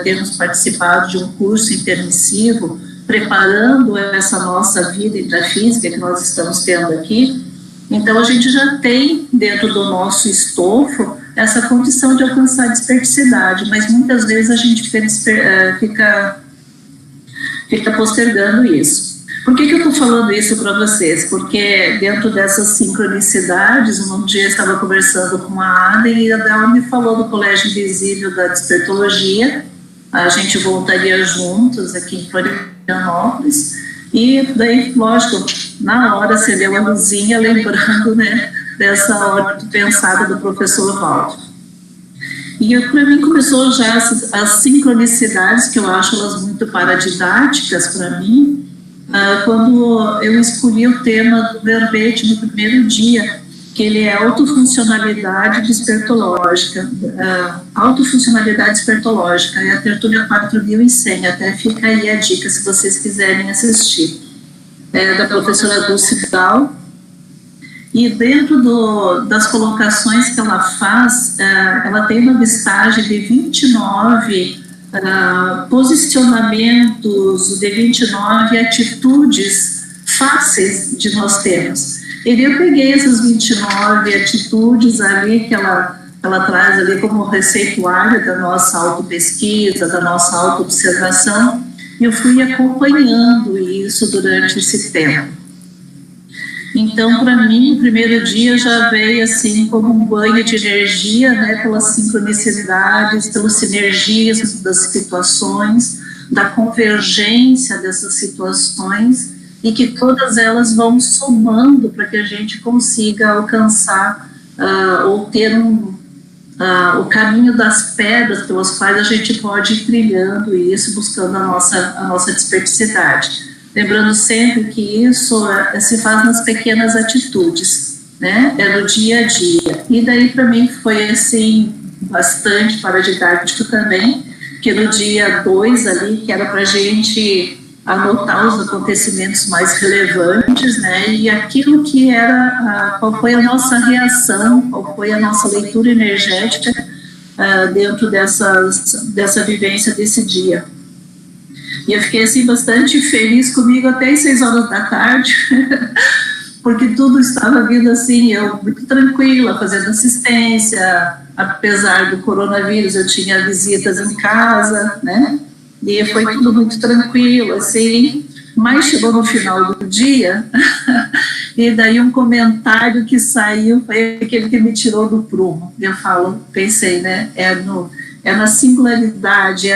termos participado de um curso intermissivo, preparando essa nossa vida intrafísica que nós estamos tendo aqui, então a gente já tem dentro do nosso estofo essa condição de alcançar a desperdicidade, mas muitas vezes a gente fica postergando isso. Por que eu estou falando isso para vocês? Porque dentro dessas sincronicidades, um dia eu estava conversando com a Ada e ela me falou do Colégio Invisível da Despertologia. A gente voltaria juntos aqui em Florianópolis. E daí, lógico, na hora acendeu a luzinha, lembrando, né, dessa hora pensada do professor Walter. E para mim começou já as sincronicidades, que eu acho elas muito paradidáticas para mim, quando eu escolhi o tema do verbete no primeiro dia, que ele é autofuncionalidade despertológica. Autofuncionalidade despertológica, é a tertúlia 4100, até fica aí a dica se vocês quiserem assistir. É da professora Dulce Dal. E dentro das colocações que ela faz, ela tem uma listagem de 29 posicionamentos, de 29 atitudes fáceis de nós termos. E eu peguei essas 29 atitudes ali que ela traz ali como receituário da nossa autopesquisa, da nossa autoobservação, e eu fui acompanhando isso durante esse tempo. Então, para mim, o primeiro dia já veio assim como um banho de energia, né, pelas sincronicidades, pelos sinergismos das situações, da convergência dessas situações, e que todas elas vão somando para que a gente consiga alcançar ou ter o caminho das pedras pelas quais a gente pode ir trilhando isso, buscando a nossa desperdicidade. Lembrando sempre que isso se faz nas pequenas atitudes, né? É no dia a dia. E daí, para mim, foi assim, bastante paradidático também, que no dia 2 ali, que era para a gente anotar os acontecimentos mais relevantes, né? E aquilo que era, qual foi a nossa reação, qual foi a nossa leitura energética dentro dessa vivência desse dia. E eu fiquei assim bastante feliz comigo até às 6 horas da tarde, porque tudo estava vindo assim, eu muito tranquila, fazendo assistência, apesar do coronavírus, eu tinha visitas em casa, né? E foi tudo muito tranquilo, assim, mas chegou no final do dia, e daí um comentário que saiu foi aquele que me tirou do prumo. Eu pensei, né, é na singularidade,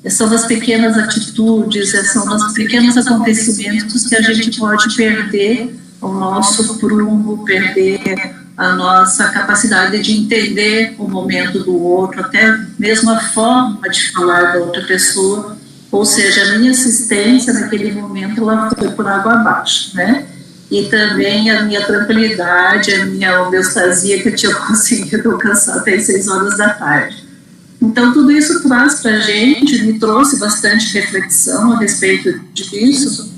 são nas pequenas atitudes, são nos pequenos acontecimentos que a gente pode perder o nosso prumo, perder a nossa capacidade de entender o momento do outro, até mesmo a forma de falar da outra pessoa, ou seja, a minha assistência naquele momento ela foi por água abaixo, né? E também a minha tranquilidade, a minha homeostasia que eu tinha conseguido alcançar até as 6 horas da tarde. Então, tudo isso traz para a gente, me trouxe bastante reflexão a respeito disso,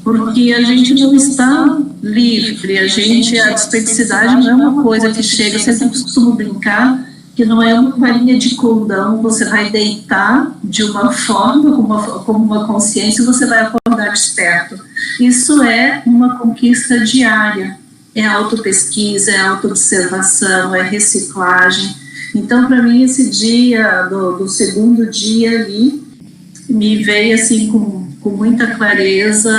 porque a gente não está livre, a desperdicidade não é uma coisa que chega, eu sempre costumo brincar, que não é uma varinha de condão, você vai deitar de uma forma, como uma consciência, e você vai acordar desperto. Isso é uma conquista diária, é autopesquisa, é autoobservação, é reciclagem. Então, para mim, esse dia, do segundo dia ali, me veio assim com muita clareza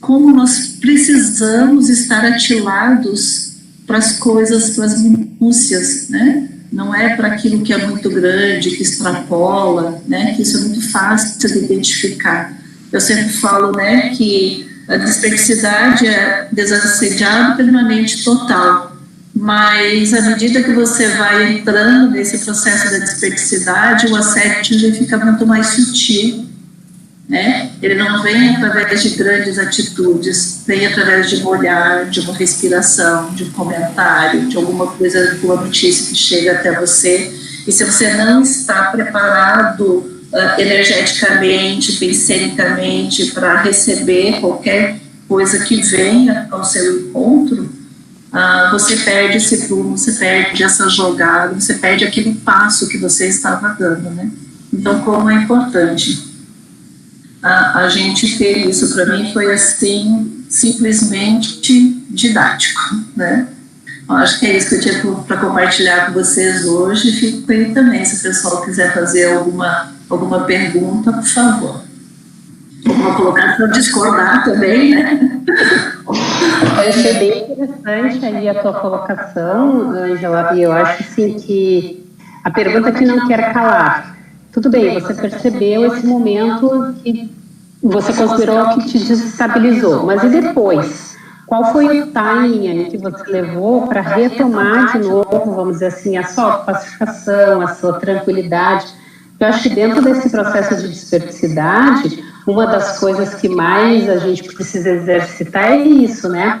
como nós precisamos estar atilados para as coisas, para as minúcias, né? Não é para aquilo que é muito grande, que extrapola, né? Que isso é muito fácil de identificar. Eu sempre falo, né, que a desperdicidade é desassediado permanente total. mas à medida que você vai entrando nesse processo da desperticidade, o assédio já fica muito mais sutil, né? Ele não vem através de grandes atitudes, vem através de um olhar, de uma respiração, de um comentário, de alguma coisa, de uma notícia que chega até você. E se você não está preparado energeticamente, pensenicamente, para receber qualquer coisa que venha ao seu encontro, você perde esse prumo, você perde essa jogada, você perde aquele passo que você estava dando, né? Então, como é importante a gente ter isso. Para mim foi assim, simplesmente didático, né? Eu acho que é isso que eu tinha para compartilhar com vocês hoje. Fico aí também, se o pessoal quiser fazer alguma pergunta, por favor. Vou colocar para discordar também, né? Eu achei bem interessante aí a tua colocação, Ângela, e eu acho assim que a pergunta que não quer calar. Tudo bem, você percebeu esse momento que você considerou que te desestabilizou, mas e depois? Qual foi o timing aí que você levou para retomar de novo, vamos dizer assim, a sua pacificação, a sua tranquilidade? Eu acho que dentro desse processo de desperticidade, uma das coisas que mais a gente precisa exercitar é isso, né?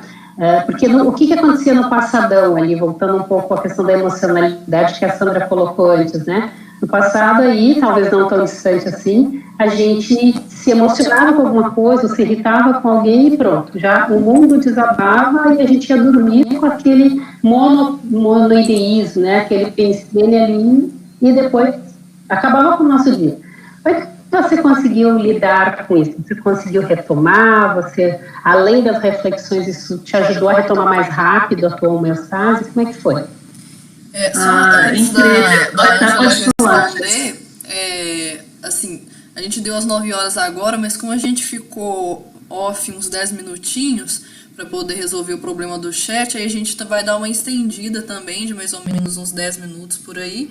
Porque o que acontecia no passadão ali, voltando um pouco à questão da emocionalidade que a Sandra colocou antes, né? No passado aí, talvez não tão distante assim, a gente se emocionava com alguma coisa, se irritava com alguém e pronto, já o mundo desabava e a gente ia dormir com aquele monoideísmo, né? Aquele pensamento ali e depois acabava com o nosso dia. Mas você conseguiu lidar com isso? Você conseguiu retomar? Você, além das reflexões, isso te ajudou a retomar mais rápido a tua homeostase? Como é que foi? Antes da responder, assim, a gente deu as 9 horas agora, mas como a gente ficou off uns 10 minutinhos para poder resolver o problema do chat, aí a gente vai dar uma estendida também de mais ou menos uns 10 minutos por aí.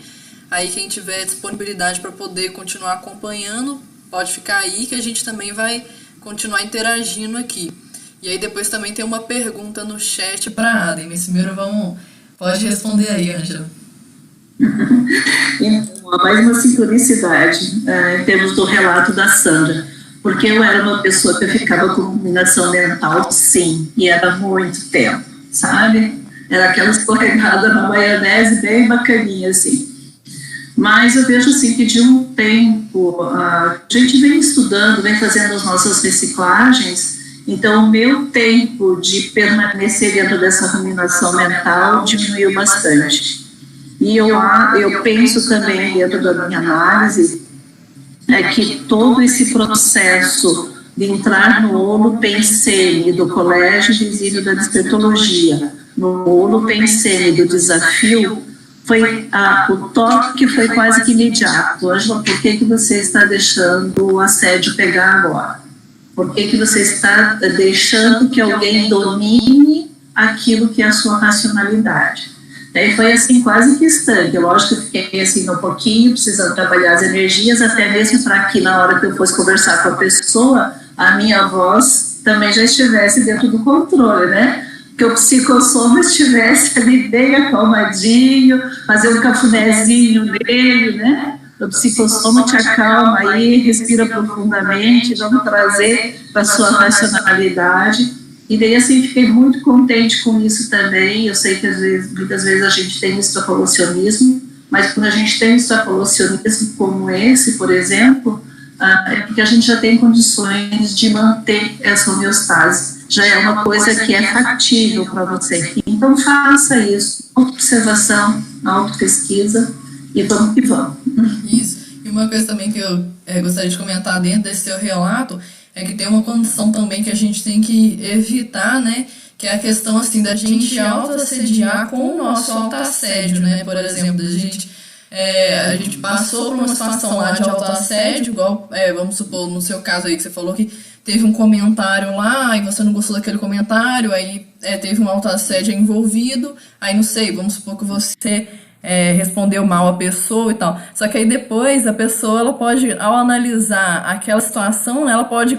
Aí quem tiver disponibilidade para poder continuar acompanhando, pode ficar aí que a gente também vai continuar interagindo aqui. E aí depois também tem uma pergunta no chat para a Aden, mas primeiro pode responder aí, Ângela. Então, mais uma sincronicidade em termos do relato da Sandra, porque eu era uma pessoa que ficava com ruminação mental, sim, e era muito tempo, sabe? Era aquela escorregada na maionese bem bacaninha, assim. Mas eu vejo assim que de um tempo, a gente vem estudando, vem fazendo as nossas reciclagens, então o meu tempo de permanecer dentro dessa ruminação mental diminuiu bastante. E eu penso também, dentro da minha análise, que todo esse processo de entrar no Holopensene do Colégio Visível da Despertologia, no Holopensene do desafio, o toque foi quase que imediato. Ângela, por que você está deixando o assédio pegar agora? Por que você está deixando que alguém domine aquilo que é a sua racionalidade? Daí foi assim, quase que instante. Lógico que eu fiquei assim um pouquinho, precisando trabalhar as energias, até mesmo para que na hora que eu fosse conversar com a pessoa, a minha voz também já estivesse dentro do controle, né? Que o psicossoma estivesse ali bem acalmadinho, fazer um cafunézinho nele, né? O psicossoma te acalma aí, respira profundamente, vamos trazer para a sua racionalidade. E daí, assim, fiquei muito contente com isso também. Eu sei que muitas vezes a gente tem extrapolacionismo, mas quando a gente tem extrapolacionismo como esse, por exemplo, é porque a gente já tem condições de manter essa homeostase. Já é uma coisa que é factível para você. Então, faça isso. Autoobservação, autopesquisa e vamos que vamos. Isso. E uma coisa também que eu gostaria de comentar dentro desse seu relato é que tem uma condição também que a gente tem que evitar, né? Que é a questão, assim, da gente autoassediar com o nosso autoassédio, né? Por exemplo, a gente passou por uma situação lá de autoassédio, igual, vamos supor, no seu caso aí que você falou que teve um comentário lá e você não gostou daquele comentário, aí teve um autoassédio envolvido, aí não sei, vamos supor que você respondeu mal a pessoa e tal. Só que aí depois a pessoa, ela pode, ao analisar aquela situação, ela pode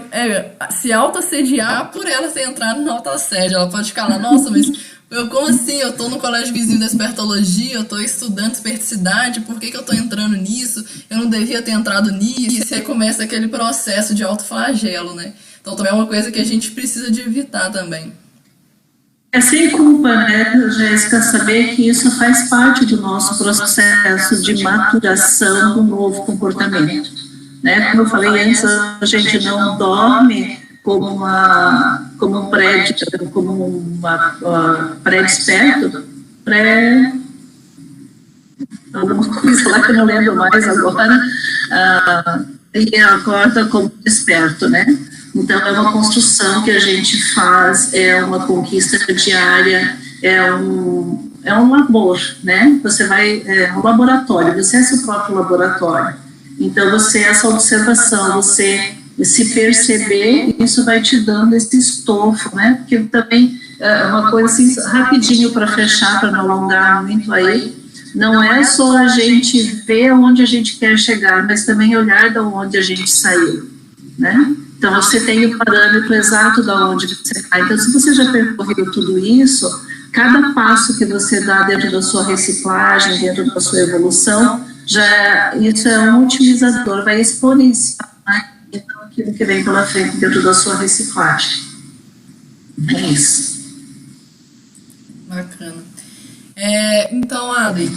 se autoassediar por ela ter entrado no autoassédio. Ela pode ficar lá, nossa, mas Como assim? Eu tô no Colégio Visível da Espertologia, eu tô estudando esperticidade, por que eu tô entrando nisso? Eu não devia ter entrado nisso. E aí começa aquele processo de autoflagelo, né? Então também é uma coisa que a gente precisa de evitar também. É sem culpa, né, Jéssica, saber que isso faz parte do nosso processo de maturação do novo comportamento. Né? Como eu falei antes, a gente não dorme como um pré-desperto, alguma coisa lá que eu não lembro mais agora, e acorda como desperto, né? Então, é uma construção que a gente faz, é uma conquista diária, é um labor, né? Você vai, é um laboratório, você é seu próprio laboratório. Então, essa observação, você se perceber, isso vai te dando esse estofo, né? Porque também, é uma coisa assim, rapidinho para fechar, para não alongar muito aí, não é só a gente ver onde a gente quer chegar, mas também olhar de onde a gente saiu, né? Então, você tem o parâmetro exato de onde você está. Então, se você já percorreu tudo isso, cada passo que você dá dentro da sua reciclagem, dentro da sua evolução, isso é um otimizador, vai exponenciar então, aquilo que vem pela frente dentro da sua reciclagem. É isso. Bacana. Então, Adri,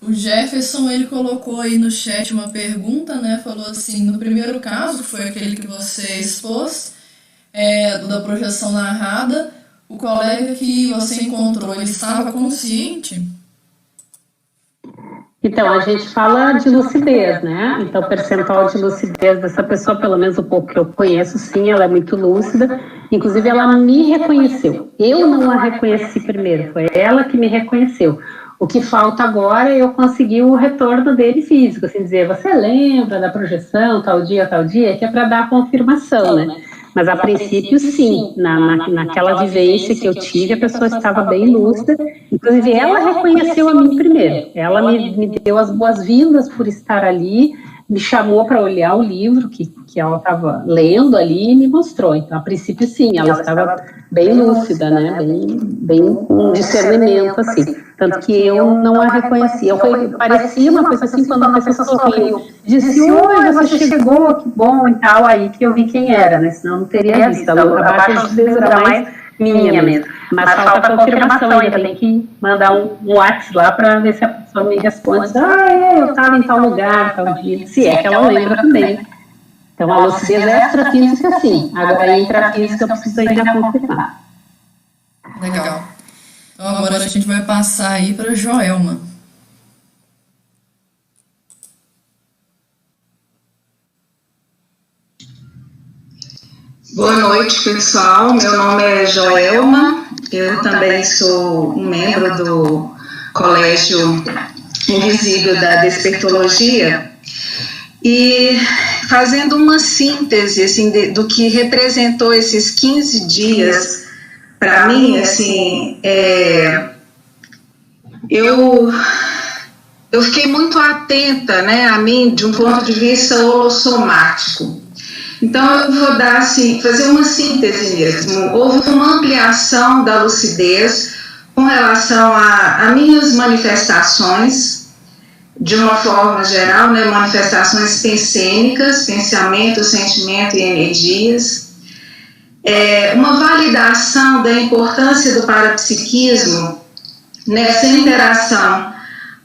o Jefferson, ele colocou aí no chat uma pergunta, né? Falou assim, no primeiro caso, que foi aquele que você expôs, da projeção narrada, o colega que você encontrou, ele estava consciente? Então, a gente fala de lucidez, né? Então, o percentual de lucidez dessa pessoa, pelo menos o pouco que eu conheço, sim, ela é muito lúcida. Inclusive, ela me reconheceu. Eu não a reconheci primeiro, foi ela que me reconheceu. O que falta agora é eu conseguir o retorno dele físico, assim, dizer, você lembra da projeção, tal dia, que é para dar a confirmação, né? Mas a princípio, sim, naquela vivência que eu tive, a pessoa estava bem lúcida, inclusive ela reconheceu a mim primeiro, ela me deu as boas-vindas por estar ali, me chamou para olhar o livro que ela estava lendo ali e me mostrou. Então, a princípio, sim, ela estava bem lúcida, né? Bem com discernimento, assim. Tanto que eu não a reconhecia. Parecia uma coisa assim, quando a pessoa sorriu, disse, oi, você chegou, que bom e tal, aí que eu vi quem era, né? Senão eu não teria visto. A baixa de era mais minha mesmo. Mas falta a confirmação, ainda tem que mandar um WhatsApp lá para ver se a pessoa me responde, eu estava em tal lugar, tal dia, se é que ela lembra também. Então, a lucidez extrafísica, sim. Agora, a intrafísica, eu preciso ainda confirmar. Legal. Então, agora a gente vai passar aí para Joelma. Boa noite, pessoal. Meu nome é Joelma. Eu também sou um membro do Colégio Invisível da Despertologia. E fazendo uma síntese assim, do que representou esses 15 dias para mim, assim, eu fiquei muito atenta, né, a mim, de um ponto de vista holossomático. Então, eu vou dar, assim, fazer uma síntese mesmo. Houve uma ampliação da lucidez com relação a minhas manifestações, de uma forma geral, né, manifestações pensênicas, pensamento, sentimento e energias. Uma validação da importância do parapsiquismo nessa interação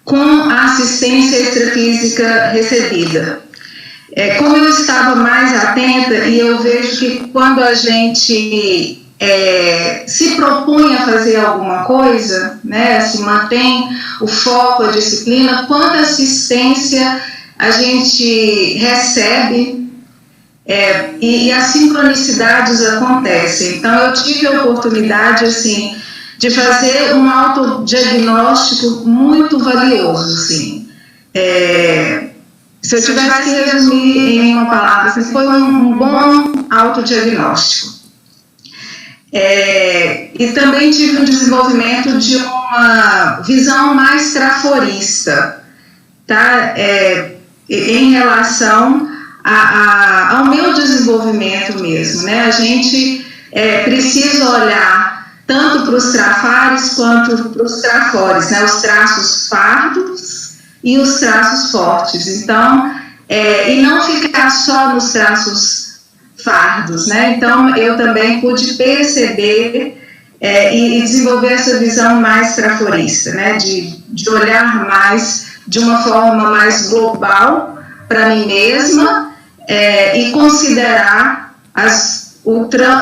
com a assistência extrafísica recebida. Como eu estava mais atenta, e eu vejo que quando a gente se propõe a fazer alguma coisa, né, se mantém o foco, a disciplina, quanta assistência a gente recebe e as sincronicidades acontecem. Então, eu tive a oportunidade, assim, de fazer um autodiagnóstico muito valioso, assim. Se eu tivesse que resumir em uma palavra, assim, foi um bom autodiagnóstico. E também tive um desenvolvimento de uma visão mais traforista, tá? Em relação ao meu desenvolvimento mesmo, né? A gente precisa olhar tanto para os trafares quanto para os trafores, né, os traços fardos e os traços fortes. Então, e não ficar só nos traços fardos, né? Então, eu também pude perceber e desenvolver essa visão mais traforista, né? De olhar mais, de uma forma mais global para mim mesma e considerar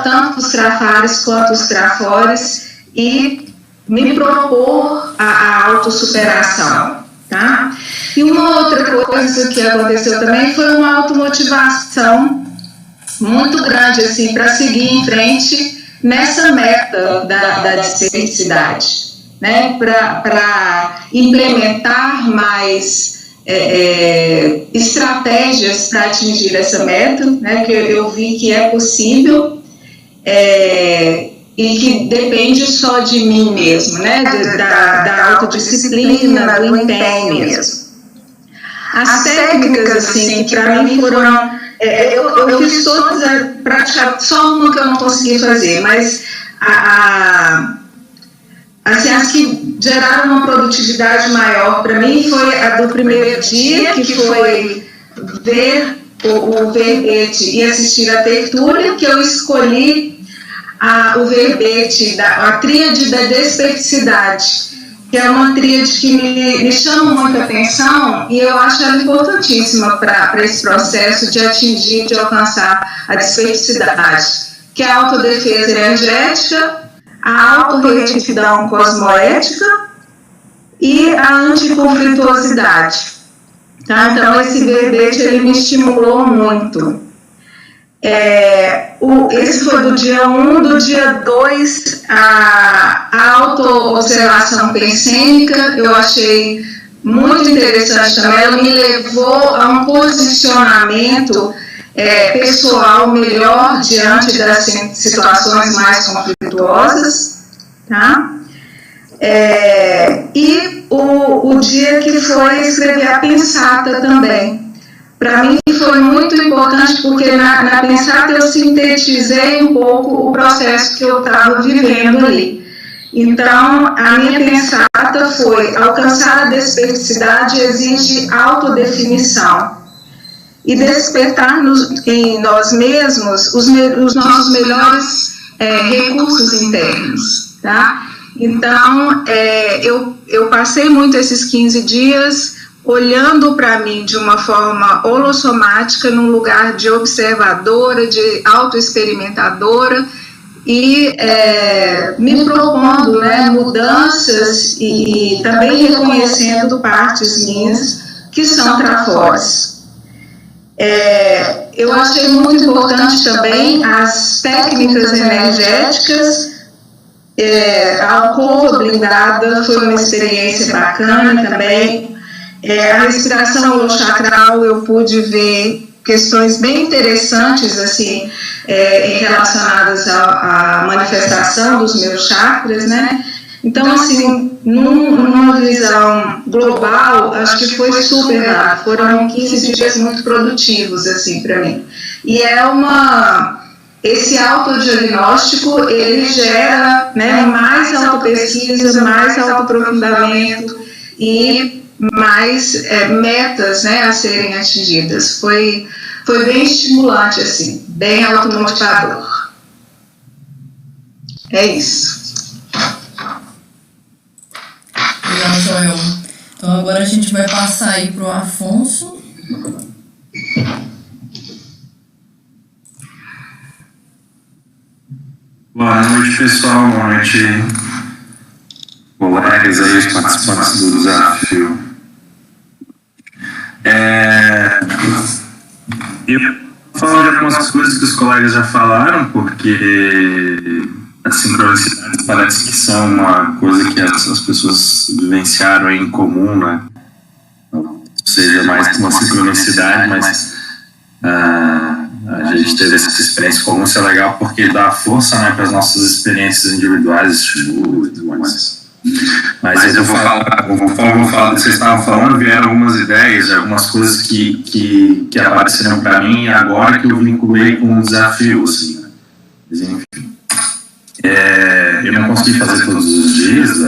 tanto os trafares quanto os trafores e me propor a autossuperação, tá? E uma outra coisa que aconteceu também foi uma automotivação muito grande, assim, para seguir em frente nessa meta da desperdicidade, né? Para implementar mais estratégias para atingir essa meta, né? Que eu vi que é possível e que depende só de mim mesmo, né? Da autodisciplina, do empenho mesmo. As técnicas, assim, que para mim foram... eu fiz todas, praticamente, só uma que eu não consegui fazer, mas assim, as que geraram uma produtividade maior para mim foi a do primeiro dia, que foi ver o verbete e assistir a tertúlia, que eu escolhi o verbete, a tríade da desperdicidade, que é uma tríade que me chama muita atenção e eu acho ela importantíssima para esse processo de atingir, de alcançar a desperdicidade, que é a autodefesa energética, a autorretidão cosmoética e a anticonflituosidade. Tá? Então, esse verbete ele me estimulou muito. Esse foi do dia 1, do dia 2, a auto-observação pensênica, eu achei muito interessante também, ela me levou a um posicionamento pessoal melhor diante das situações mais conflituosas, tá? E o dia que foi escrever a Pensata também. Para mim foi muito importante porque na Pensata eu sintetizei um pouco o processo que eu estava vivendo ali. Então, a minha Pensata foi: alcançar a desperdicidade exige autodefinição e despertar em nós mesmos os nossos melhores recursos internos, tá? Então, eu passei muito esses 15 dias olhando para mim de uma forma holossomática, num lugar de observadora, de autoexperimentadora, e me propondo, né, mudanças e também reconhecendo partes minhas que são trafores. Eu achei muito importante também as técnicas energéticas. A alcova blindada foi uma experiência bacana também. A respiração holochacral, eu pude ver questões bem interessantes assim, relacionadas à manifestação dos meus chakras, né? Então, assim, numa visão global, acho que foi super rápido. Foram 15 dias muito produtivos, assim, para mim. E esse autodiagnóstico, ele gera, né, mais autopesquisa, mais autoaprofundamento e mais metas, né, a serem atingidas. Foi bem estimulante, assim, bem automotivador. É isso. Obrigada, Joel. Então agora a gente vai passar aí para o Afonso. Boa noite, pessoal. Boa noite, colegas aí, os participantes do desafio. Eu vou falar de algumas coisas que os colegas já falaram, porque as sincronicidades parece que são uma coisa que as pessoas vivenciaram em comum, né? Não seja mais que uma sincronicidade, mas a gente teve essa experiência comum. Isso é legal porque dá força, né, para as nossas experiências individuais, estímulo e tudo mais. Mas eu vou falar, vocês estavam falando, vieram algumas ideias, algumas coisas que apareceram para mim agora que eu vinculei com um desafio, assim, né? Mas, enfim. Eu não consegui fazer todos os dias,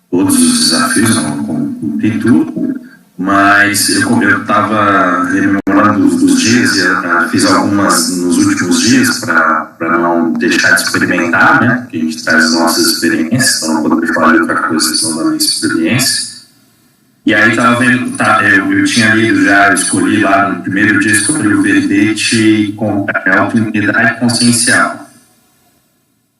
todos os desafios, não cumpri tudo, mas eu estava rememorando os dias e fiz algumas nos últimos dias para não deixar de experimentar, né? Que a gente traz as nossas experiências, para não poder falar de outra coisa senão da minha experiência. E aí estava vendo, eu tinha lido já, eu escolhi lá no primeiro dia, escolhi o verbete com autoimunidade consciencial.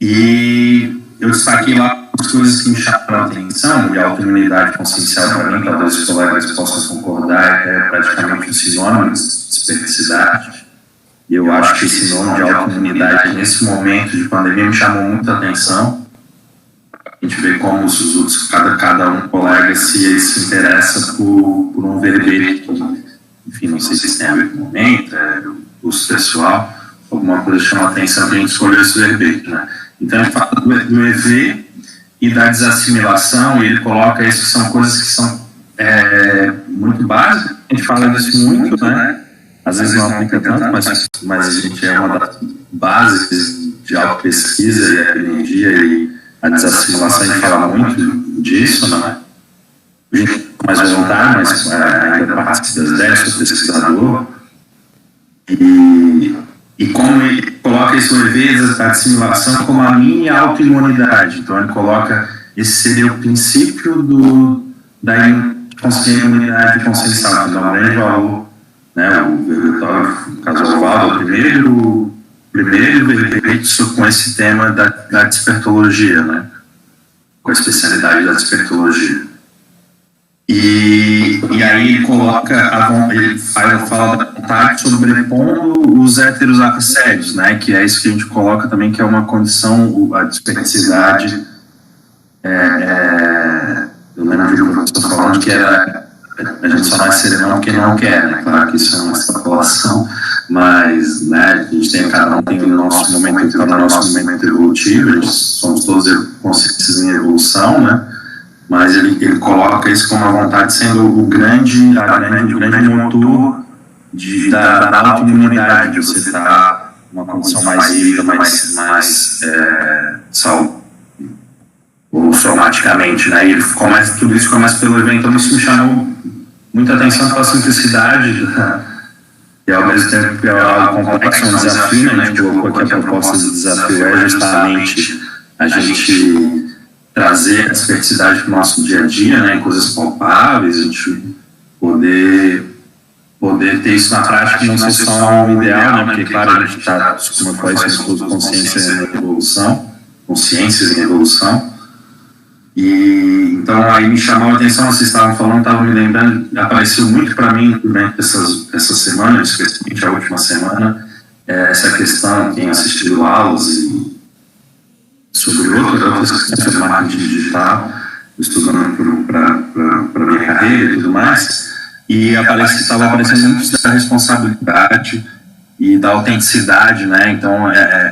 E eu destaquei lá as coisas que me chamaram a atenção, e a autoimunidade consciencial para mim, talvez os colegas possam concordar, é praticamente um sinônimo de desperticidade. E eu acho que esse nome de autoimunidade, nesse momento de pandemia, me chamou muita atenção. A gente vê como os outros, cada um colega se interessa por um verbete que, enfim, não sei se tem a ver com o momento, uso pessoal, alguma coisa chama a atenção para a gente escolher esse verbete, né? Então ele fala do EV e da desassimilação, e ele coloca isso que são coisas que são muito básicas, a gente fala disso muito, né? Às vezes não aplica tanto, mas a gente é uma das bases de autopesquisa e epidemiologia e a desassimilação, a gente fala muito disso, né? A gente é mais voluntário, mas ainda participa das ideias, sou pesquisador. E como ele coloca esse EV da assimilação como a minha autoimunidade. Então ele coloca, esse seria o princípio da imunidade consciencial, que dá um grande valor, né? O caso Ovaldo, o primeiro verbete com esse tema da despertologia, né? Com a especialidade da despertologia. E aí ele coloca, ele fala da vontade sobrepondo os héteros assédios, né? Que é isso que a gente coloca também, que é uma condição, a desperticidade. Eu lembro de um professor falando que a gente só vai ser não porque não quer, né? Claro que isso é uma extrapolação, mas, né, a gente cada um tem o nosso momento evolutivo, somos todos conscientes em evolução, né? Mas ele coloca isso como a vontade sendo o grande motor da autoimunidade, de você estar numa condição mais híbrida, mais saudável, ou somaticamente, né? E tudo isso começa pelo evento, então isso me chamou muita atenção pela simplicidade, e ao mesmo tempo que é algo complexo, um desafio, né? A gente colocou aqui a proposta do desafio é justamente a gente trazer a diversidade para o nosso dia a dia, né, em coisas palpáveis, a gente poder ter isso na prática, não ser só um ideal, né, porque, claro, a gente está, como eu falei, somos todos consciências em evolução, e então aí me chamou a atenção, vocês estavam falando, estavam me lembrando, apareceu muito para mim durante essa semana, especialmente a última semana, essa questão, quem assistiu aulas e sobre outras questões de marketing digital, estudando para minha carreira e tudo mais, e estava aparecendo muito da responsabilidade e da autenticidade, né? Então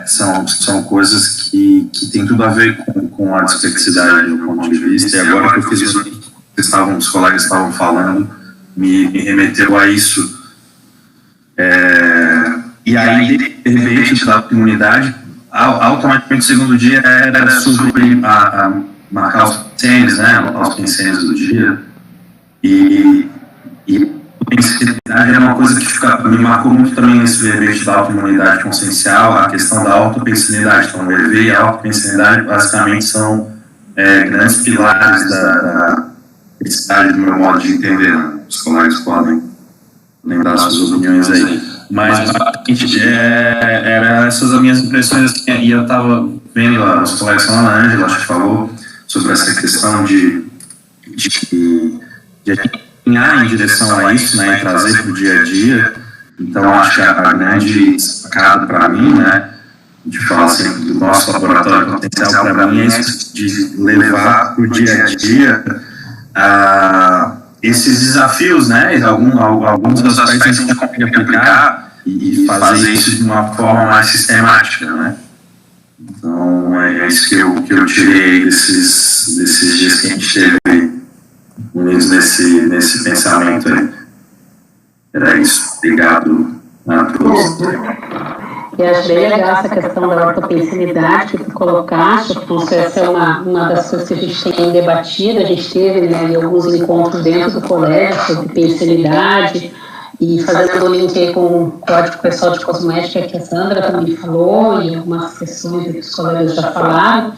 são coisas que tem tudo a ver com a diversidade do ponto de vista, e agora que eu fiz isso, os colegas estavam falando, me remeteu a isso. E aí, de repente, da comunidade, automaticamente o segundo dia era sobre marcar os pensenes, né, os pensenes do dia, e a pensenidade era uma coisa que me marcou muito também nesse verbete da autoimunidade consciencial, a questão da autopensenidade. Então o EV e a autopensenidade basicamente são grandes pilares da felicidade do meu modo de entender, né? Os colegas podem lembrar suas opiniões aí. Mas eram essas as minhas impressões, e eu estava vendo os colegas falando, a Ângela, acho que falou sobre essa questão de caminhar em direção a isso, né, e trazer para o dia a dia. Então, acho que a grande sacada para mim, né, de falar sempre do nosso laboratório potencial, para mim é isso, de levar para o dia a dia esses desafios, né, alguns dos aspectos a gente consegue aplicar e fazer isso de uma forma mais sistemática, né. Então, é isso que eu tirei desses dias que a gente teve unidos nesse pensamento aí. Era isso. Obrigado a todos. E acho bem legal essa questão da ortopensinidade que tu colocaste, Afonso. Essa é uma das coisas que a gente tem debatido. A gente teve, né, alguns encontros dentro do colégio sobre pensinidade, e fazendo o link aí com o Código Pessoal de Cosmética, que a Sandra também falou, e algumas questões que os colegas já falaram.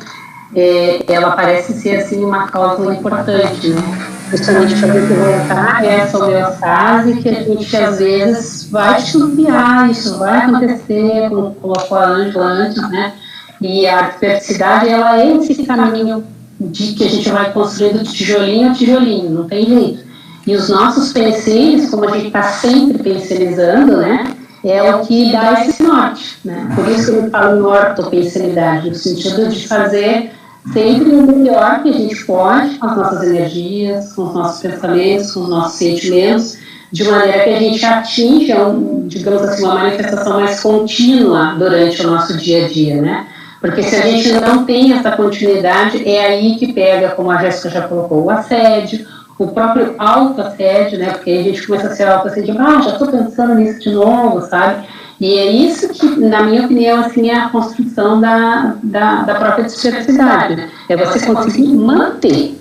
Ela parece ser, assim, uma causa importante, né? Justamente para voltar essa homeostase que a gente, às vezes, vai titubear, isso vai acontecer, como colocou a Ângela antes, né? E a diversidade, ela é esse caminho de que a gente vai construindo tijolinho a tijolinho, não tem jeito. E os nossos penseres, como a gente está sempre penselizando, né? É o que dá esse norte, né? Por isso que eu falo em ortopenselidade, no sentido de fazer sempre o melhor que a gente pode com as nossas energias, com os nossos pensamentos, com os nossos sentimentos, de maneira que a gente atinja, digamos assim, uma manifestação mais contínua durante o nosso dia a dia, né? Porque se a gente não tem essa continuidade, é aí que pega, como a Jéssica já colocou, o assédio, o próprio autoassédio, né? Porque aí a gente começa a ser autoassédio, já estou pensando nisso de novo, sabe? E é isso que, na minha opinião, assim, é a construção da própria diversidade, né? É você conseguir manter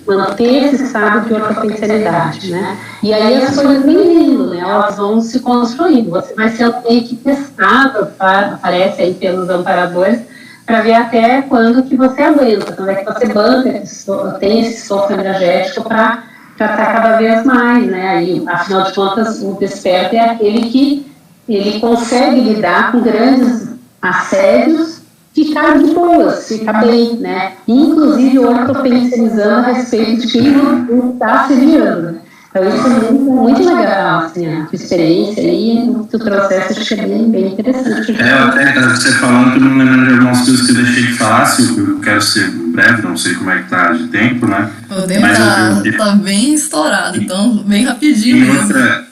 esse estado de ortopensenidade, né? E aí as coisas vêm vindo, né? Elas vão se construindo, você vai sendo meio que testado, aparece aí pelos amparadores, para ver até quando que você aguenta, quando é que você banca, tem esse estofo energético para tratar cada vez mais, né? Aí, afinal de contas, o desperto é aquele que ele consegue lidar com grandes assédios, ficar de boas, ficar bem, né? Inclusive ortopenselizando a respeito de quem não está se virando. Então isso é muito legal, assim, a tua experiência aí, o teu processo, acho que é bem interessante. Até você falando, eu não lembro de algumas coisas que eu deixei de falar, se eu quero ser breve, não sei como é que tá de tempo, né? O tempo tá bem estourado, então bem rapidinho mesmo.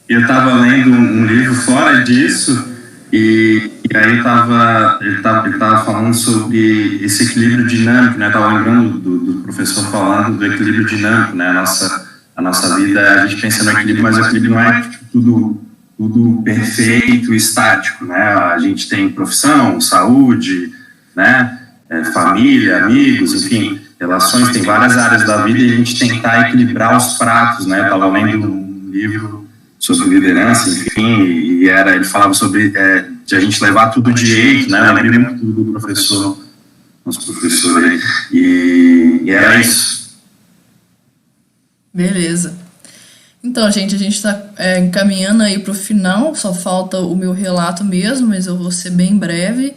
Eu estava lendo um livro fora disso, e aí ele tava falando sobre esse equilíbrio dinâmico, né? Estava lembrando do professor falando do equilíbrio dinâmico, né? A nossa vida, a gente pensa no equilíbrio, mas o equilíbrio não é tudo perfeito e estático, né? A gente tem profissão, saúde, né? Família, amigos, enfim, relações, tem várias áreas da vida, e a gente tentar equilibrar os pratos, né? Eu estava lendo um livro sobre liderança, enfim, e ele falava sobre de a gente levar tudo direito, né? Eu lembrei muito do professor, nosso professor aí, e era isso. Beleza. Então, gente, a gente está encaminhando aí para o final, só falta o meu relato mesmo, mas eu vou ser bem breve,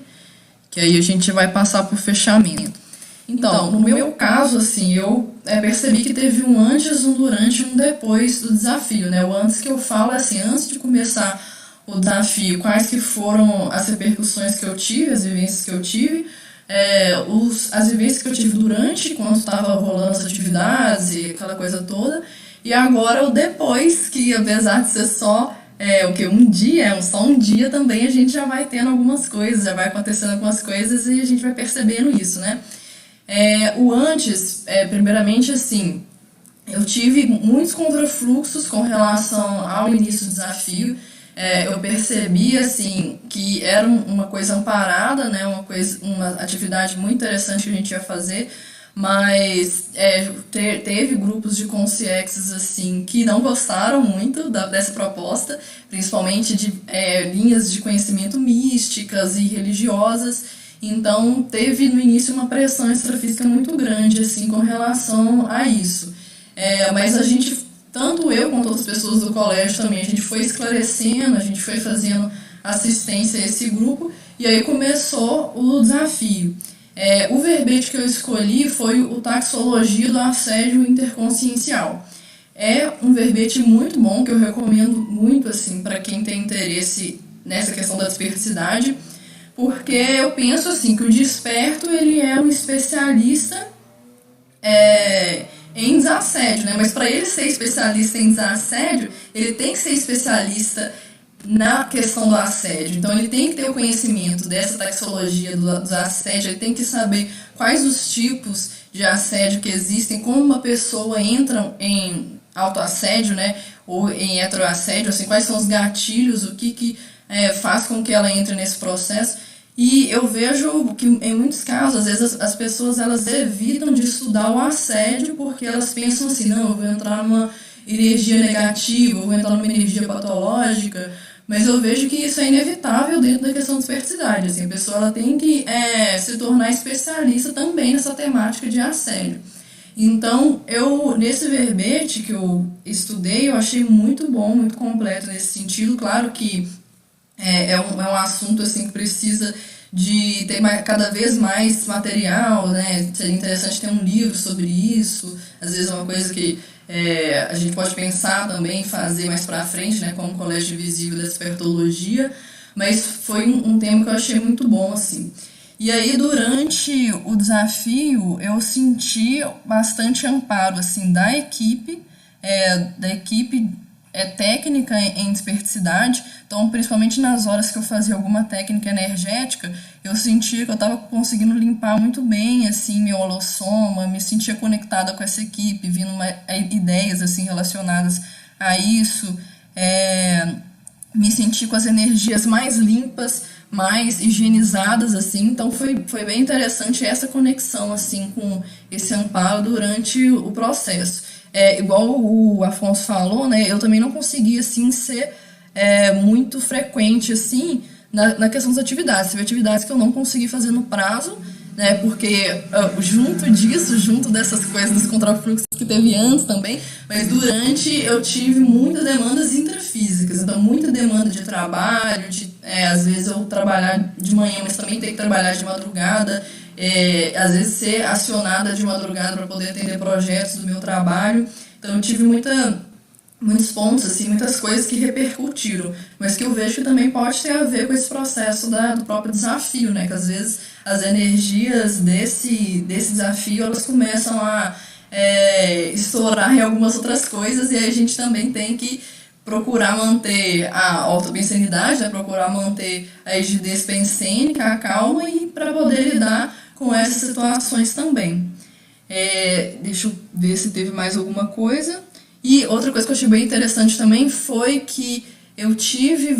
que aí a gente vai passar para o fechamento. Então, no meu caso, assim, eu percebi que teve um antes, um durante e um depois do desafio, né? O antes que eu falo é assim, antes de começar o desafio, quais que foram as repercussões que eu tive, as vivências que eu tive, as vivências que eu tive durante, quando estava rolando as atividades e aquela coisa toda, e agora o depois, que apesar de ser só um dia, só um dia também, a gente já vai tendo algumas coisas, já vai acontecendo algumas coisas e a gente vai percebendo isso, né? O antes, primeiramente, assim, eu tive muitos contrafluxos com relação ao início do desafio. Eu percebi, assim, que era uma coisa amparada, né, uma atividade muito interessante que a gente ia fazer, mas teve grupos de consciexes, assim, que não gostaram muito dessa proposta, principalmente de linhas de conhecimento místicas e religiosas. Então, teve no início uma pressão extrafísica muito grande, assim, com relação a isso. Mas a gente, tanto eu quanto outras pessoas do colégio também, a gente foi esclarecendo, a gente foi fazendo assistência a esse grupo, e aí começou o desafio. O verbete que eu escolhi foi o Taxologia do Assédio Interconsciencial. É um verbete muito bom, que eu recomendo muito, assim, para quem tem interesse nessa questão da desperticidade, porque eu penso assim, que o desperto ele é um especialista em desassédio, né? Mas para ele ser especialista em desassédio, ele tem que ser especialista na questão do assédio. Então ele tem que ter o conhecimento dessa taxologia do assédio, ele tem que saber quais os tipos de assédio que existem, como uma pessoa entra em autoassédio, né? Ou em heteroassédio, assim, quais são os gatilhos, o que faz com que ela entre nesse processo. E eu vejo que, em muitos casos, às vezes as pessoas elas evitam de estudar o assédio porque elas pensam assim, não, eu vou entrar numa energia negativa, eu vou entrar numa energia patológica, mas eu vejo que isso é inevitável dentro da questão da desperticidade. Assim, a pessoa ela tem que se tornar especialista também nessa temática de assédio. Então, nesse verbete que eu estudei, eu achei muito bom, muito completo nesse sentido. Claro que é um assunto assim, que precisa de ter cada vez mais material, né? Seria interessante ter um livro sobre isso. Às vezes é uma coisa que a gente pode pensar também, fazer mais para frente, né? Como Colégio Invisível da Despertologia. Mas foi um tema que eu achei muito bom, assim. E aí, durante o desafio, eu senti bastante amparo, assim, da equipe técnica em desperticidade. Então, principalmente nas horas que eu fazia alguma técnica energética, eu sentia que eu estava conseguindo limpar muito bem, assim, meu holossoma, me sentia conectada com essa equipe, vindo ideias, assim, relacionadas a isso, me senti com as energias mais limpas, mais higienizadas, assim. Então foi bem interessante essa conexão, assim, com esse amparo durante o processo. Igual o Afonso falou, né, eu também não consegui, assim, ser muito frequente, assim, na questão das atividades. Teve atividades que eu não consegui fazer no prazo, né, porque junto dessas coisas, dos contrafluxos que teve antes também, mas durante eu tive muitas demandas intrafísicas, então muita demanda de trabalho, às vezes eu trabalhar de manhã, mas também ter que trabalhar de madrugada, às vezes ser acionada de madrugada para poder atender projetos do meu trabalho. Então eu tive muitos pontos, assim, muitas coisas que repercutiram, mas que eu vejo que também pode ter a ver com esse processo do próprio desafio, né? Que às vezes as energias desse desafio elas começam a estourar em algumas outras coisas, e aí a gente também tem que procurar manter a autopensenidade, né? Procurar manter a rigidez pensênica, a calma, e para poder lidar com essas situações também. Deixa eu ver se teve mais alguma coisa. E outra coisa que eu achei bem interessante também foi que eu tive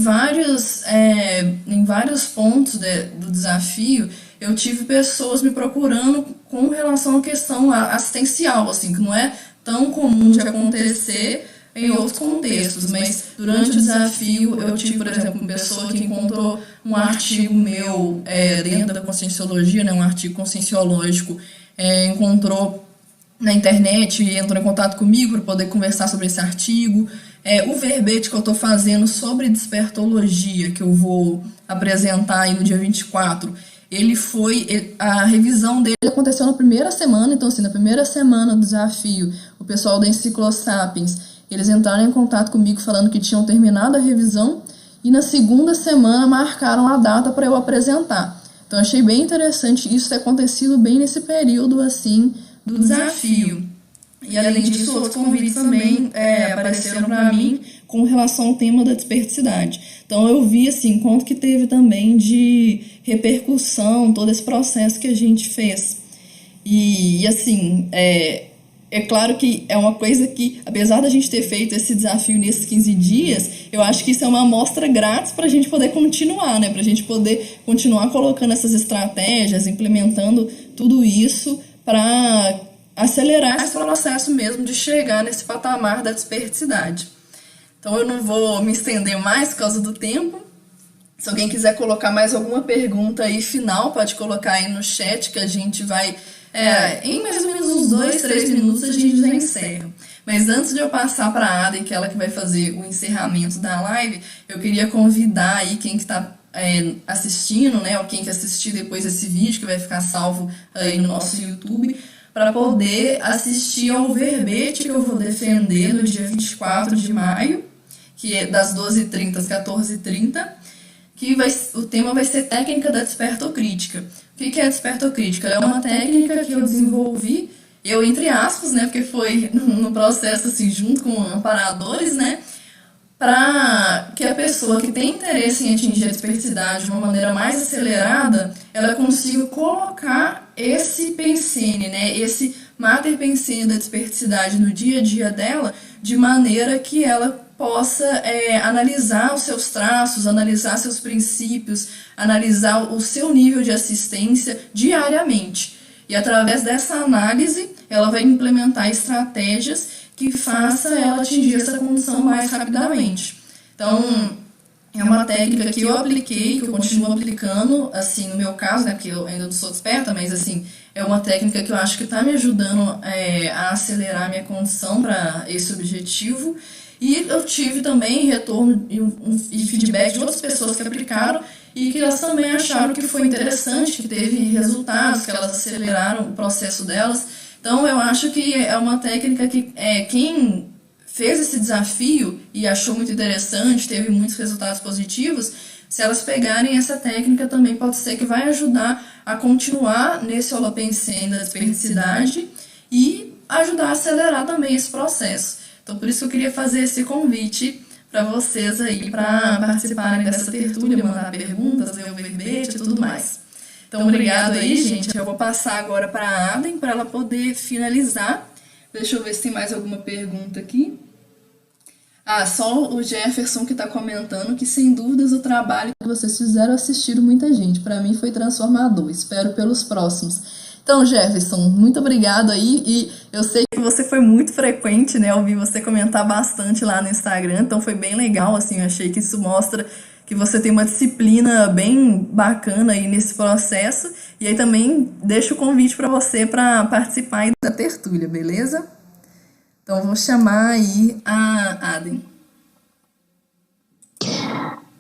em vários pontos do desafio, eu tive pessoas me procurando com relação à questão assistencial, assim, que não é tão comum de acontecer em outros contextos, mas durante o desafio eu tive, por exemplo, uma pessoa que encontrou um artigo meu dentro da conscienciologia, né, um artigo conscienciológico, encontrou na internet e entrou em contato comigo para poder conversar sobre esse artigo. O verbete que eu estou fazendo sobre despertologia, que eu vou apresentar aí no dia 24, a revisão dele aconteceu na primeira semana. Então, assim, na primeira semana do desafio, o pessoal da Enciclosapiens, eles entraram em contato comigo falando que tinham terminado a revisão, e na segunda semana marcaram a data para eu apresentar. Então, achei bem interessante isso ter acontecido bem nesse período, assim, do desafio. E além disso, outros convites também apareceram para mim com relação ao tema da desperticidade. Então eu vi assim, quanto que teve também de repercussão todo esse processo que a gente fez. E assim, é claro que é uma coisa que, apesar da gente ter feito esse desafio nesses 15 dias, eu acho que isso é uma amostra grátis para a gente poder continuar, né? Para a gente poder continuar colocando essas estratégias, implementando tudo isso para acelerar esse processo mesmo de chegar nesse patamar da desperticidade. Então eu não vou me estender mais por causa do tempo. Se alguém quiser colocar mais alguma pergunta aí final, pode colocar aí no chat, que a gente vai, em mais ou menos uns 2, 3 minutos a gente já encerra. Mas antes de eu passar para a Ada, que é ela que vai fazer o encerramento da live, eu queria convidar aí quem que está assistindo, né, ou quem que assistir depois esse vídeo, que vai ficar salvo aí no nosso YouTube, para poder assistir ao verbete que eu vou defender no dia 24 de maio, que é das 12h30 às 14h30, que o tema vai ser técnica da despertocrítica. O que é a despertocrítica? Ela é uma técnica que eu desenvolvi, entre aspas, né, porque foi no processo assim, junto com amparadores, né, para que a pessoa que tem interesse em atingir a desperticidade de uma maneira mais acelerada, ela consiga colocar esse pensene, né, esse mater pensene da desperticidade no dia a dia dela, de maneira que ela possa analisar os seus traços, analisar seus princípios, analisar o seu nível de assistência diariamente. E através dessa análise, ela vai implementar estratégias que façam ela atingir essa condição mais rapidamente. Então, é uma técnica que eu apliquei, que eu continuo aplicando, assim, no meu caso, né, porque eu ainda não sou experta, mas, assim, é uma técnica que eu acho que está me ajudando a acelerar a minha condição para esse objetivo. E eu tive também retorno e feedback de outras pessoas que aplicaram e que elas também acharam que foi interessante, que teve resultados, que elas aceleraram o processo delas. Então, eu acho que é uma técnica que quem fez esse desafio e achou muito interessante, teve muitos resultados positivos, se elas pegarem essa técnica também pode ser que vai ajudar a continuar nesse holopensene da desperdicidade e ajudar a acelerar também esse processo. Então, por isso que eu queria fazer esse convite para vocês aí, para participarem dessa tertúlia, mandar perguntas, ler o verbete e tudo mais. Então, obrigado aí, gente. Eu vou passar agora para a Aden, para ela poder finalizar. Deixa eu ver se tem mais alguma pergunta aqui. Só o Jefferson que está comentando que, sem dúvidas, o trabalho que vocês fizeram assistiram muita gente. Para mim foi transformador. Espero pelos próximos. Então, Jefferson, muito obrigado aí. E eu sei que você foi muito frequente, né? Eu vi você comentar bastante lá no Instagram. Então, foi bem legal, assim. Eu achei que isso mostra que você tem uma disciplina bem bacana aí nesse processo. E aí também deixo o convite para você para participar aí da tertúlia, beleza? Então, vou chamar aí a Aden.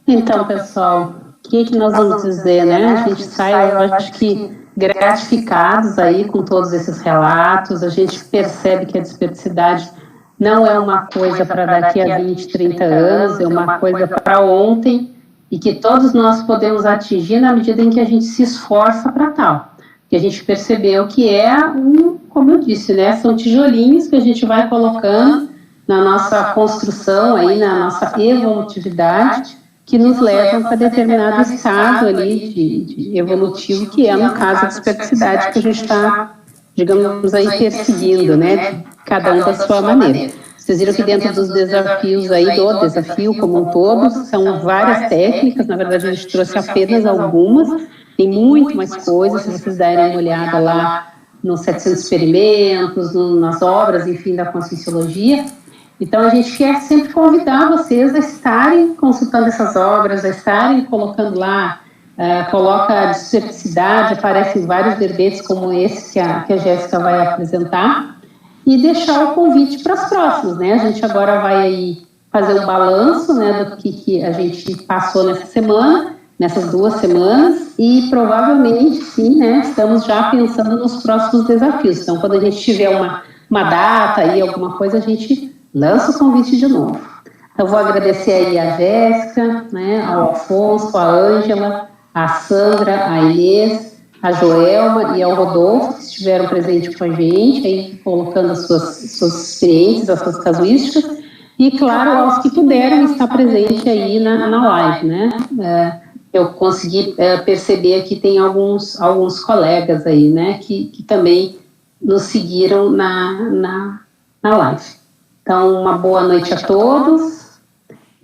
Então, pessoal, o que nós vamos dizer, né? A gente sai, eu acho que, gratificados aí com todos esses relatos. A gente percebe que a desperdicidade não é uma coisa para daqui a 20, 30 anos, é uma coisa para ontem e que todos nós podemos atingir na medida em que a gente se esforça para tal. Que a gente percebeu que como eu disse, né, são tijolinhos que a gente vai colocando na nossa construção, aí, na nossa evolutividade, que nos levam para determinado estado ali de evolutivo, que é, no caso, a desperdicidade que a gente está, digamos aí, perseguindo, né, cada um da sua maneira. Vocês viram que dentro dos desafios aí, do desafio como um todo, são várias técnicas, na verdade a gente trouxe apenas algumas, tem muito mais coisas, se vocês derem uma olhada lá nos 700 experimentos, nas obras, enfim, da Conscienciologia. Então, a gente quer sempre convidar vocês a estarem consultando essas obras, a estarem colocando lá, coloca a desperdicidade, aparecem vários verbetes como esse que a Jéssica vai apresentar, e deixar o convite para as próximas, né? A gente agora vai aí fazer um balanço, né, do que a gente passou nessa semana, nessas 2 semanas, e provavelmente, sim, né, estamos já pensando nos próximos desafios. Então, quando a gente tiver uma data aí, alguma coisa, a gente lança o convite de novo. Eu vou agradecer aí a Jéssica, né, ao Afonso, a Ângela, a Sandra, a Inês, a Joelma e ao Rodolfo, que estiveram presentes com a gente, aí colocando as suas experiências, as suas casuísticas, e, claro, aos que puderam estar presentes aí na live, né. Eu consegui perceber que tem alguns colegas aí, né, que também nos seguiram na live. Então, uma boa noite a todos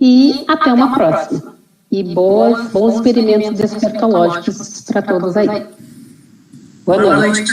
e até uma próxima. E bons experimentos despertológicos para todos aí. Boa noite.